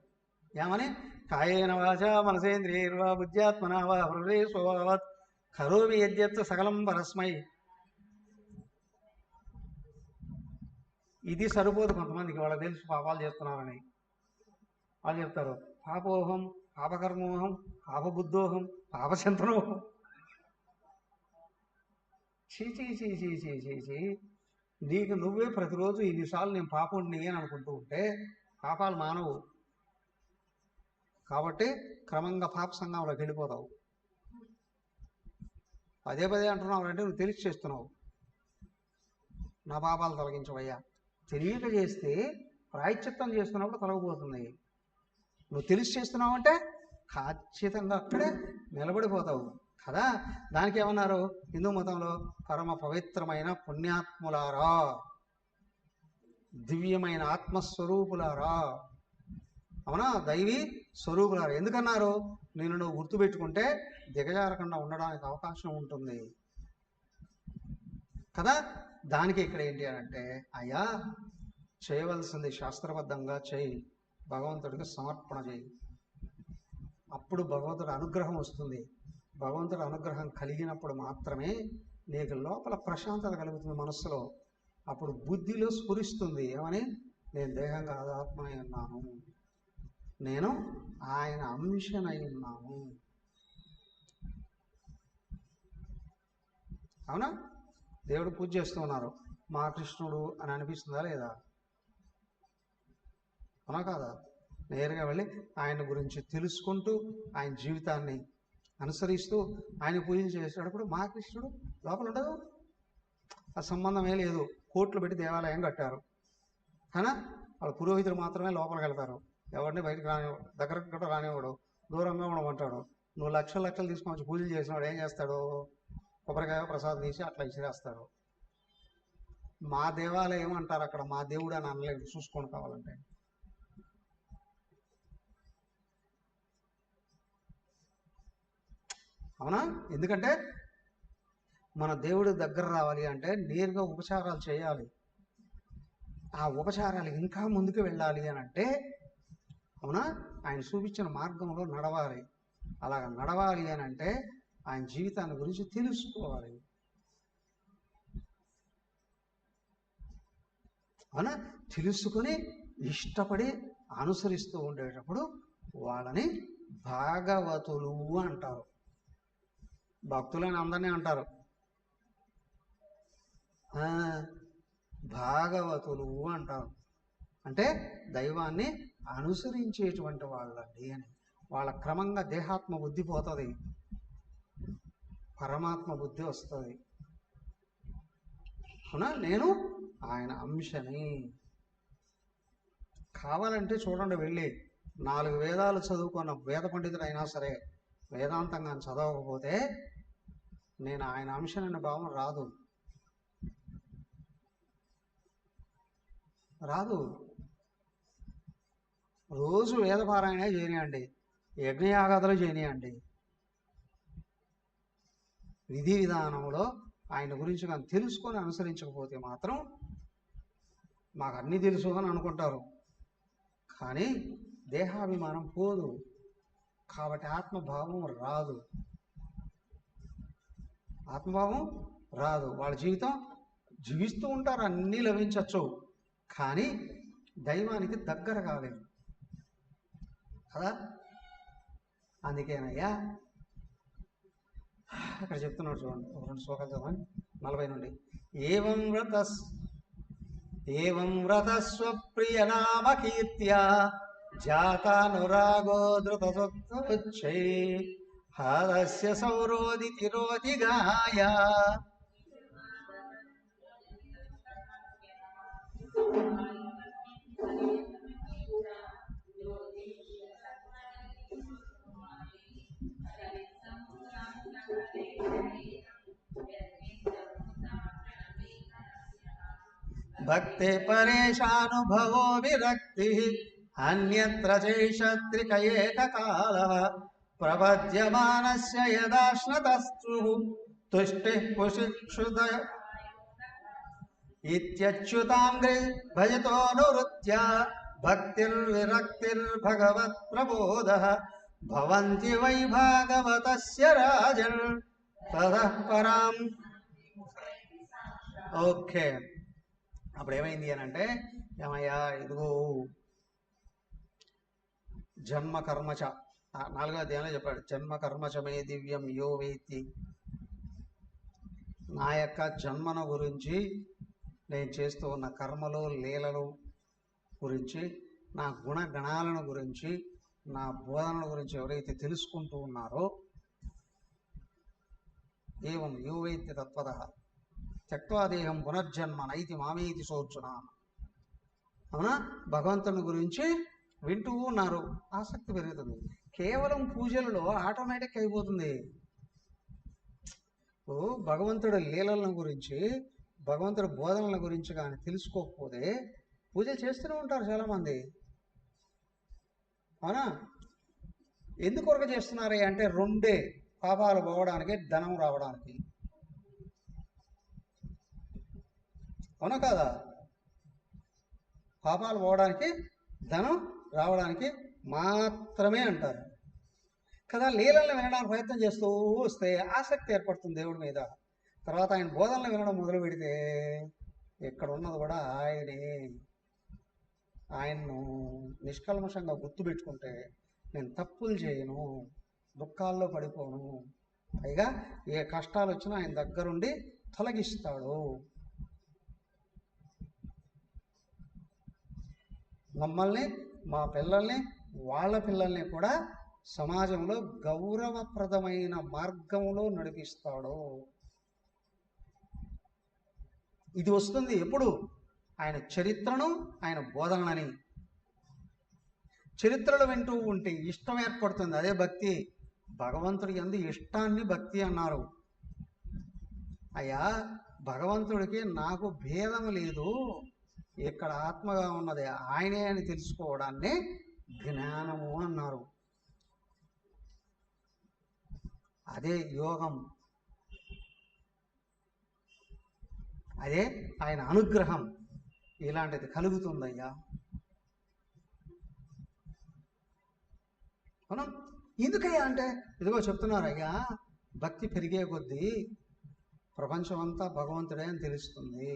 ఏమని? కాయేన వాచ మనసేంద్రియైర్వా బుద్ధ్యాత్మనా వా ప్రవేశోవత్ కరోమి యద్యత్ సకలం పరస్మై. ఇది సరిపోదు కొంతమందికి, వాళ్ళకి తెలుసు పాపాలు చేస్తున్నారని. వాళ్ళు చెప్తారు పాపోహం, పాపకర్మోహం, పాపబుద్ధోహం, పాపచింతనోహం. చీచీ చీచీ చీచీ, నీకు నువ్వే ప్రతిరోజు ఇన్నిసార్లు నేను పాపుడిని అని అనుకుంటూ ఉంటే పాపాలు మానవు. కాబట్టి క్రమంగా పాప సంఘంలోకి వెళ్ళిపోతావు. పదే పదే అంటున్నావు అంటే నువ్వు తెలిసి చేస్తున్నావు. నా పాపాలు తొలగించవయ్యా. తెలియక చేస్తే ప్రాయశ్చిత్తం చేస్తున్నప్పుడు తొలగిపోతుంది. నువ్వు తెలిసి చేస్తున్నావు అంటే ఖచ్చితంగా అక్కడే నిలబడిపోతావు కదా. దానికి ఏమన్నారు హిందూ మతంలో? పరమ పవిత్రమైన పుణ్యాత్ములారా, దివ్యమైన ఆత్మస్వరూపులారా, అవునా, దైవీ స్వరూపులారా. ఎందుకన్నారు? నేను నువ్వు గుర్తుపెట్టుకుంటే దిగజారకుండా ఉండడానికి అవకాశం ఉంటుంది కదా. దానికి ఇక్కడ ఏంటి అంటే అయ్యా చేయవలసింది శాస్త్రబద్ధంగా చేయి, భగవంతుడికి సమర్పణ చేయి. అప్పుడు భగవంతుడి అనుగ్రహం వస్తుంది. భగవంతుడి అనుగ్రహం కలిగినప్పుడు మాత్రమే నీకు లోపల ప్రశాంతత కలుగుతుంది మనస్సులో. అప్పుడు బుద్ధిలో స్ఫురిస్తుంది ఏమని? నేను దేహం కాదు ఆత్మనై ఉన్నాను, నేను ఆయన అంశనై ఉన్నాను. అవునా? దేవుడు పూజ చేస్తూ ఉన్నారు. మా కృష్ణుడు అని అనిపిస్తుందా లేదా? అవునా కాదా? నేరుగా వెళ్ళి ఆయన గురించి తెలుసుకుంటూ ఆయన జీవితాన్ని అనుసరిస్తూ ఆయన పూజలు చేసేటప్పుడు మా కృష్ణుడు లోపల ఉండదు. ఆ సంబంధమే లేదు. కోట్లు పెట్టి దేవాలయం కట్టారు కానీ వాళ్ళ పురోహితులు మాత్రమే లోపలికి వెళ్తారు. ఎవరిని బయటకు దగ్గరకు కూడా రానివ్వడు, దూరంగా ఉండమంటాడు. నువ్వు లక్షలు తీసుకొని వచ్చి పూజలు చేసినాడు ఏం చేస్తాడు? కొబ్బరికాయ ప్రసాదం తీసి అట్లా ఇసిరేస్తాడు. మా దేవాలయం అంటారు, అక్కడ మా దేవుడు అని అనలేదు. చూసుకొని కావాలంటే అవునా? ఎందుకంటే మన దేవుడి దగ్గర రావాలి అంటే నేరుగా ఉపచారాలు చేయాలి. ఆ ఉపచారాలు ఇంకా ముందుకు వెళ్ళాలి అని అంటే అవునా ఆయన చూపించిన మార్గంలో నడవాలి. అలాగ నడవాలి అని అంటే ఆయన జీవితాన్ని గురించి తెలుసుకోవాలి. అవునా? తెలుసుకొని ఇష్టపడి అనుసరిస్తూ ఉండేటప్పుడు వాళ్ళని భాగవతులు అంటారు. భక్తులని అందరినీ అంటారు, భాగవతులు అంటారు. అంటే దైవాన్ని అనుసరించేటువంటి వాళ్ళండి అని. వాళ్ళ క్రమంగా దేహాత్మ బుద్ధి పోతుంది, పరమాత్మ బుద్ధి వస్తుంది. అవునా? నేను ఆయన అంశని. కావాలంటే చూడండి, వెళ్ళి 4 వేదాలు చదువుకున్న వేద పండితుడు అయినా సరే వేదాంతంగా చదవకపోతే నేను ఆయన అంశనన్న భావం రాదు. రోజు వేదపారాయణ చేయనియండి, యజ్ఞయాగాదులు చేయనియండి, విధి విధానంలో ఆయన గురించి కానీ తెలుసుకొని అనుసరించకపోతే మాత్రం మాకు అన్నీ తెలుసు అని అనుకుంటారు. కానీ దేహాభిమానం పోదు, కాబట్టి ఆత్మభావం రాదు. వాళ్ళ జీవితం జీవిస్తూ ఉంటారు, అన్నీ లభించవచ్చు, కానీ దైవానికి దగ్గర కాలేదు కదా. అందుకేనయ్యా అక్కడ చెప్తున్నాడు చూడండి, 2 శ్లోకాలు చదవండి 40 నుండి. ఏవం వ్రతస్వప్రియనామ కీర్త్యా జాతానురాగో ధృతసత్వచ్చై హారస్య సౌరోది తిరోతి గాయ. భక్తే పరేషానుభవో విరక్తి అన్యత్ర చైషత్రిక ఏకకాలః ప్రపద్యమానస్య యదాశ్నతస్తు తుష్టిః పుషిక్షుత ఇత్యచ్యుతాం భజతోనువృత్య భక్తిర్విరక్తిర్భగవత్ ప్రబోధః భవంతి వై భాగవతస్య రాజన్ తతః పరాం. ఓకే, అప్పుడు ఏమైంది అని అంటే, ఏమయ్యా ఇదిగో జన్మ కర్మచ 4వ అధ్యాయంలో చెప్పాడు, జన్మ కర్మచమే దివ్యం యో వేత్తి. నా యొక్క జన్మను గురించి, నేను చేస్తూ ఉన్న కర్మలు లీలలు గురించి, నా గుణగణాలను గురించి, నా బోధనల గురించి ఎవరైతే తెలుసుకుంటూ ఉన్నారో, ఏవం యో వేత్తి తత్వతః త్యక్వాదేహం పునర్జన్మ నైతి మామేతి సోర్చున. అవునా? భగవంతుని గురించి వింటూ ఉన్నారు, ఆసక్తి పెరుగుతుంది. కేవలం పూజలలో ఆటోమేటిక్ అయిపోతుంది. భగవంతుడి లీలలను గురించి, భగవంతుడి బోధనల గురించి కానీ తెలుసుకోకపోతే పూజలు చేస్తూనే ఉంటారు చాలామంది. అవునా? ఎందుకు కొరక చేస్తున్నారు అంటే 2 పాపాలు పోవడానికి, ధనం రావడానికి. అవునా కాదా? పాపాలు పోవడానికి, ధనం రావడానికి మాత్రమే అంటారు కదా. లీలలను వినడానికి ప్రయత్నం చేస్తూ వస్తే ఆసక్తి ఏర్పడుతుంది దేవుడి మీద. తర్వాత ఆయన బోధనలు వినడం మొదలు పెడితే ఇక్కడ ఉన్నది కూడా ఆయనే. ఆయన్ను నిష్కల్మషంగా గుర్తుపెట్టుకుంటే నేను తప్పులు చేయను, దుఃఖాల్లో పడిపోను, పైగా ఏ కష్టాలు వచ్చినా ఆయన దగ్గరుండి తొలగిస్తాడు. మమ్మల్ని, మా పిల్లల్ని, వాళ్ళ పిల్లల్ని కూడా సమాజంలో గౌరవప్రదమైన మార్గంలో నడిపిస్తాడు. ఇది వస్తుంది ఎప్పుడు? ఆయన చరిత్రను, ఆయన బోధనని. చరిత్రలు వింటూ ఉంటే ఇష్టం ఏర్పడుతుంది, అదే భక్తి. భగవంతుడి యందు ఇష్టాన్ని భక్తి అన్నారు. అయ్యా, భగవంతుడికి నాకు భేదం లేదు, ఇక్కడ ఆత్మగా ఉన్నది ఆయనే అని తెలుసుకోవడాన్ని జ్ఞానము అన్నారు. అదే యోగం, అదే ఆయన అనుగ్రహం. ఇలాంటిది కలుగుతుందయ్యా. మనం ఎందుకయ్యా అంటే, ఇదిగో చెప్తున్నారయ్యా, భక్తి పెరిగే కొద్దీ ప్రపంచం అంతా భగవంతుడే అని తెలుస్తుంది.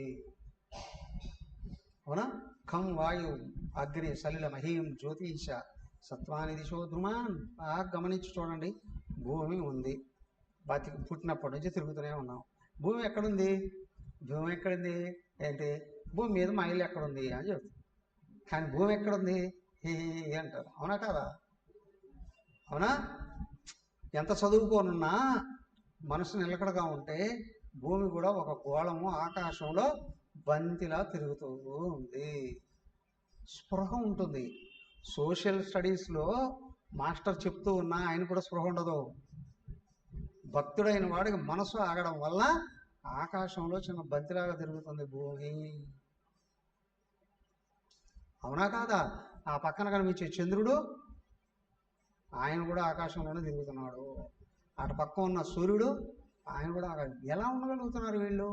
అవునా? ఖం వాయు అగ్ని సలిల మహీం జ్యోతిష సత్వాని దిశో ధృమాన్. బాగా గమనించి చూడండి. భూమి ఉంది, పుట్టినప్పటి నుంచి తిరుగుతూనే ఉన్నాం. భూమి ఎక్కడుంది? భూమి ఎక్కడుంది ఏంటి? భూమి మీద మా ఇల్లు ఎక్కడుంది అని చెప్తుంది. కానీ భూమి ఎక్కడుంది అంటారు. అవునా కాదా? అవునా? ఎంత చదువుకోనున్నా మనసు నిలకడగా ఉంటే భూమి కూడా ఒక గోళము ఆకాశంలో బంతిలా తిరుగుతూ ఉంది. స్పృహ ఉంటుంది. సోషల్ స్టడీస్లో మాస్టర్ చెప్తూ ఉన్నా ఆయన కూడా స్పృహ ఉండదు. భక్తుడైన వాడికి మనసు ఆగడం వల్ల ఆకాశంలో చిన్న బంతిలాగా తిరుగుతుంది భూమి. అవునా కాదా? ఆ పక్కన కనిపించే చంద్రుడు ఆయన కూడా ఆకాశంలోనే తిరుగుతున్నాడు. అటు పక్క ఉన్న సూర్యుడు ఆయన కూడా ఎలా ఉండగలుగుతున్నారు వీళ్ళు?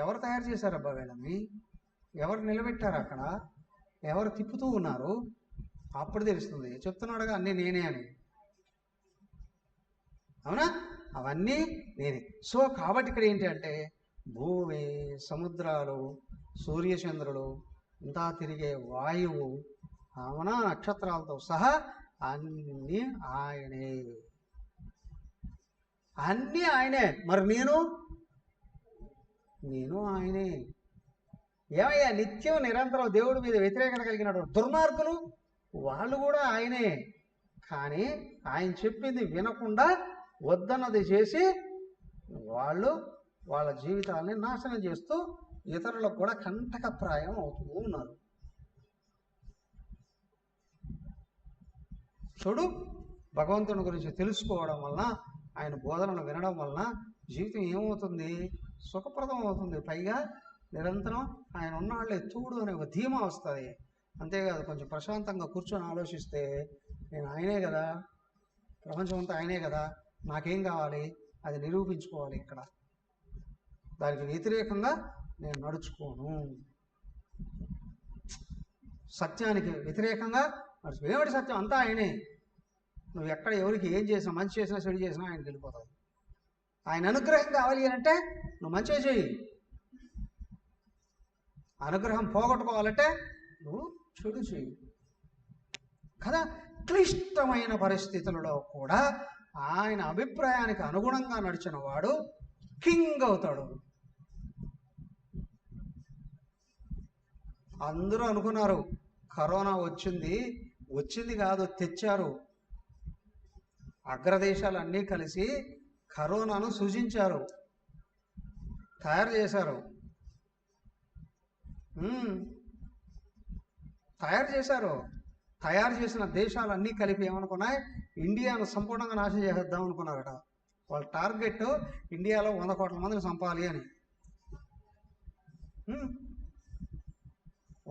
ఎవరు తయారు చేశారబ్బా వీళ్ళని? ఎవరు నిలబెట్టారు అక్కడ? ఎవరు తిప్పుతూ ఉన్నారు? అప్పుడు తెలుస్తుంది. చెప్తున్నాడుగా అన్నీ నేనే అని. అవునా? అవన్నీ నేనే. సో కాబట్టి ఇక్కడ ఏంటి అంటే, భూమి, సముద్రాలు, సూర్యచంద్రులు, ఇంతా తిరిగే వాయువు, అవునా, నక్షత్రాలతో సహా అన్నీ ఆయనే. అన్నీ ఆయనే. మరి నేను ఆయనే. ఏమయ్యా, నిత్యం నిరంతరం దేవుడి మీద వ్యతిరేకత కలిగినట్టు దుర్మార్గులు వాళ్ళు కూడా ఆయనే. కానీ ఆయన చెప్పింది వినకుండా వద్దన్నది చేసి వాళ్ళు వాళ్ళ జీవితాలని నాశనం చేస్తూ ఇతరులకు కూడా కంటకప్రాయం అవుతూ ఉన్నారు. చూడు, భగవంతుని గురించి తెలుసుకోవడం వలన, ఆయన బోధనలు వినడం వలన జీవితం ఏమవుతుంది? సుఖప్రదం అవుతుంది. పైగా నిరంతరం ఆయన ఉన్నవాళ్ళే తోడు అనే ఒక ధీమా వస్తుంది. అంతేకాదు, కొంచెం ప్రశాంతంగా కూర్చొని ఆలోచిస్తే, నేను ఆయనే కదా, ప్రపంచం అంతా ఆయనే కదా, నాకేం కావాలి? అది నిరూపించుకోవాలి. ఇక్కడ దానికి వ్యతిరేకంగా నేను నడుచుకోను. సత్యానికి వ్యతిరేకంగా నడుచుకో. ఏమిటి సత్యం? అంతా ఆయనే. నువ్వు ఎక్కడ ఎవరికి ఏం చేసినా, మంచి చేసినా చెడు చేసినా ఆయనకి వెళ్ళిపోతావు. ఆయన అనుగ్రహం కావాలి అంటే నువ్వు మంచిగా చెయ్యి. అనుగ్రహం పోగొట్టుకోవాలంటే నువ్వు చెడు చెయ్యి కదా. క్లిష్టమైన పరిస్థితులలో కూడా ఆయన అభిప్రాయానికి అనుగుణంగా నడిచిన వాడు కింగ్ అవుతాడు. అందరూ అనుకున్నారు కరోనా వచ్చింది కాదు, తెచ్చారు. అగ్రదేశాలన్నీ కలిసి కరోనాను సృజించారు, తయారు చేశారు. తయారు చేసిన దేశాలన్నీ కలిపి ఏమనుకున్నాయి? ఇండియాను సంపూర్ణంగా నాశనం చేసేద్దాం అనుకున్నారట. వాళ్ళ టార్గెట్ ఇండియాలో 100 కోట్ల మందిని చంపాలి అని.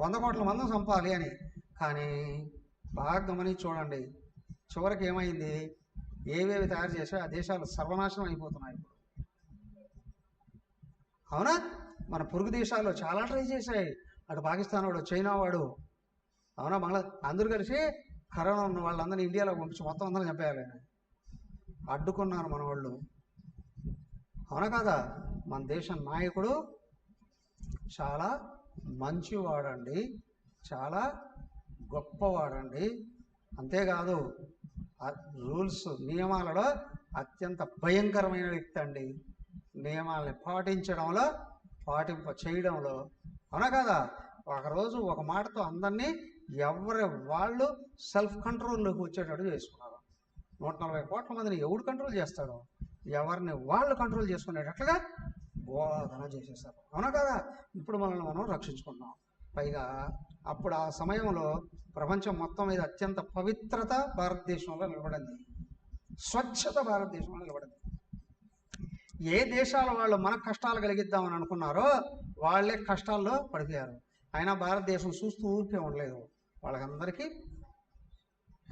100 కోట్ల మందిని చంపాలి అని. కానీ బాగా గమనించి చూడండి, చివరికి ఏమైంది? ఏవేవి తయారు చేసా ఆ దేశాలు సర్వనాశనం అయిపోతున్నాయి ఇప్పుడు. అవునా? మన పొరుగు దేశాల్లో చాలా ట్రై చేశాయి. అటు పాకిస్తాన్ వాడు, చైనా వాడు, అవునా, అందరూ కలిసి కరోనా ఉన్న వాళ్ళందరినీ ఇండియాలో పంపించి మొత్తం అందరం చంపేయాలి. అడ్డుకున్నారు మన వాళ్ళు. అవునా కాదా? మన దేశ నాయకుడు చాలా మంచివాడండి, చాలా గొప్పవాడండి. అంతేకాదు, రూల్స్ నియమాలలో అత్యంత భయంకరమైన వ్యక్తి అండి. నియమాలని చేయడంలో, అవునా కాదా? ఒకరోజు ఒక మాటతో అందరినీ ఎవరి వాళ్ళు సెల్ఫ్ కంట్రోల్లోకి వచ్చేటట్టు చేసుకున్నారు. 140 కోట్ల మందిని ఎవడు కంట్రోల్ చేస్తాడో ఎవరిని వాళ్ళు కంట్రోల్ చేసుకునేటట్లుగా బోధన చేసేస్తారు. అవునా కదా? ఇప్పుడు మనల్ని మనం రక్షించుకున్నాం. పైగా అప్పుడు ఆ సమయంలో ప్రపంచం మొత్తం మీద అత్యంత పవిత్రత భారతదేశంలో నిలబడింది, స్వచ్ఛత భారతదేశంలో నిలబడింది. ఏ దేశాల వాళ్ళు మనకు కష్టాలు కలిగిద్దామని అనుకున్నారో వాళ్ళే కష్టాల్లో పడిపోయారు. అయినా భారతదేశం చూస్తూ ఊరికే ఉండలేదు, వాళ్ళకందరికీ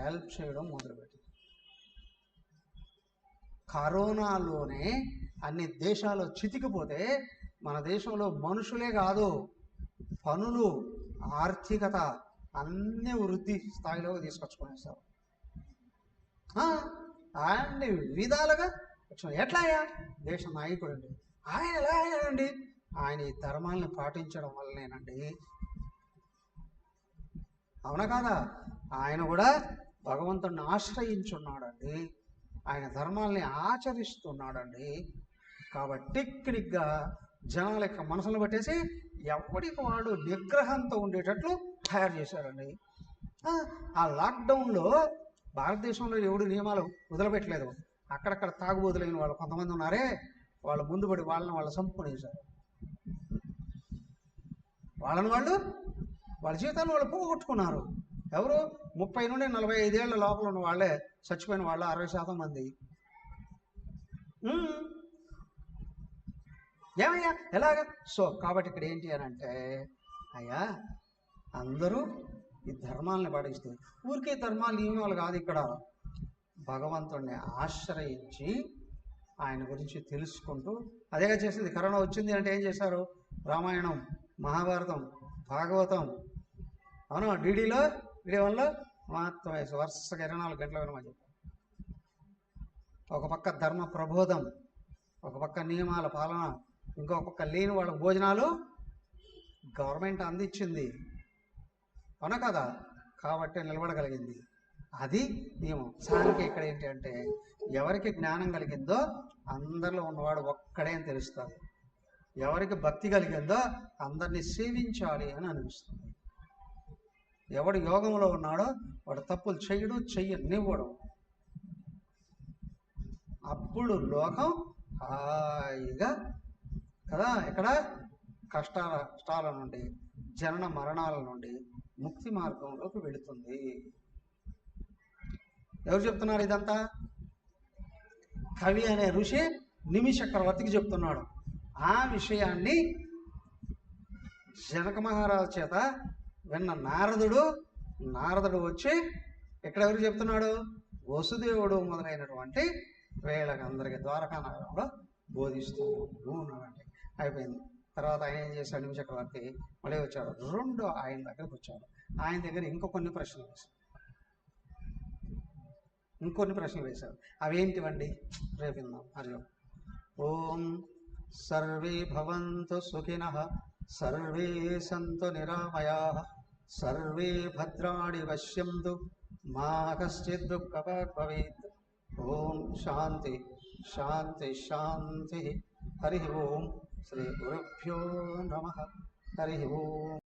హెల్ప్ చేయడం మొదలుపెట్టింది. కరోనాలోనే అన్ని దేశాలు చితికిపోతే మన దేశంలో మనుషులే కాదు, పనులు, ఆర్థికత అన్ని వృద్ధి స్థాయిలోకి తీసుకొచ్చుకునేస్తారు. అన్ని విధాలుగా ఎట్లా అయ్యా? దేశ నాయకుడు అండి ఆయన. ఎలా అయ్యాడండి? ఆయన ఈ ధర్మాలను పాటించడం వల్లనేనండి. అవునా కాదా? ఆయన కూడా భగవంతుడిని ఆశ్రయించున్నాడండి, ఆయన ధర్మాల్ని ఆచరిస్తున్నాడండి. కాబట్టి టెక్నిక్గా జనాల యొక్క మనసును పట్టేసి ఎవరికి వాడు నిగ్రహంతో ఉండేటట్లు తయారు చేశారండి. ఆ లాక్డౌన్లో భారతదేశంలో ఎవడు నియమాలు వదిలిపెట్టలేదు. అక్కడక్కడ తాగుబోతులైన వాళ్ళు కొంతమంది ఉన్నారే, వాళ్ళు ముందు పడి వాళ్ళని చంపుకునేశారు. వాళ్ళ జీవితాన్ని వాళ్ళు పోగొట్టుకున్నారు. ఎవరు? 30 నుండి 45 ఏళ్ల లోపల ఉన్న వాళ్ళే చచ్చిపోయిన వాళ్ళు 60% మంది. ఏమయ్యా ఎలాగా? సో కాబట్టి ఇక్కడ ఏంటి అని అంటే, అయ్యా అందరూ ఈ ధర్మాలని పాటిస్తే, ఊరికే ధర్మాలు నియమాలు కాదు, ఇక్కడ భగవంతుడిని ఆశ్రయించి ఆయన గురించి తెలుసుకుంటూ అదేగా చేసింది. కరోనా వచ్చింది అంటే ఏం చేశారు? రామాయణం, మహాభారతం, భాగవతం, అవును డీడీలో వీడియోలో మాత్రం వేసి వరుసగా 24 గంటలు వినమని చెప్పారు. ఒక పక్క ధర్మ ప్రబోధం, ఒక పక్క నియమాల పాలన, ఇంకొక పక్క లేని వాళ్ళ భోజనాలు గవర్నమెంట్ అందించింది. అవునా కదా? కాబట్టి నిలబడగలిగింది. అది నియమం. సానికి ఇక్కడ ఏంటి అంటే, ఎవరికి జ్ఞానం కలిగిందో అందరిలో ఉన్నవాడు ఒక్కడే అని తెలుస్తుంది. ఎవరికి భక్తి కలిగిందో అందరినీ సేవించాలి అని అనిపిస్తుంది. ఎవడు యోగంలో ఉన్నాడో వాడు తప్పులు చెయ్యనివ్వడు. అప్పుడు లోకం హాయిగా కదా, ఇక్కడ కష్టాల నుండి, జనన మరణాల నుండి ముక్తి మార్గంలోకి వెళుతుంది. ఎవరు చెప్తున్నారు ఇదంతా? కవి అనే ఋషి నిమి చక్రవర్తికి చెప్తున్నాడు. ఆ విషయాన్ని జనక మహారాజు చేత విన్న నారదుడు వచ్చి ఇక్కడ ఎవరు చెప్తున్నాడు? వసుదేవుడు మొదలైనటువంటి వీళ్ళకి అందరికీ ద్వారకా నగరంలో బోధిస్తూ ఉన్నాడండి. అయిపోయింది. తర్వాత ఆయన ఏం చేశాడు? నిమి చక్రవర్తి మళ్ళీ వచ్చాడు. ఆయన దగ్గరికి వచ్చాడు. ఆయన దగ్గర ఇంకొన్ని ప్రశ్నలు వేశారు. అవేంటివండి? రేపిందాం. హరి ఓం. ఓం సర్వే భవంతు సుఖినః, సర్వే సంతు నిరామయాః, సర్వే భద్రాణి పశ్యంతు, మా కశ్చిద్ దుఃఖభాగ్ భవేత్. ఓం శాంతి శాంతి శాంతి. హరి ఓం. శ్రీ గురుభ్యో నమః. హరి ఓం.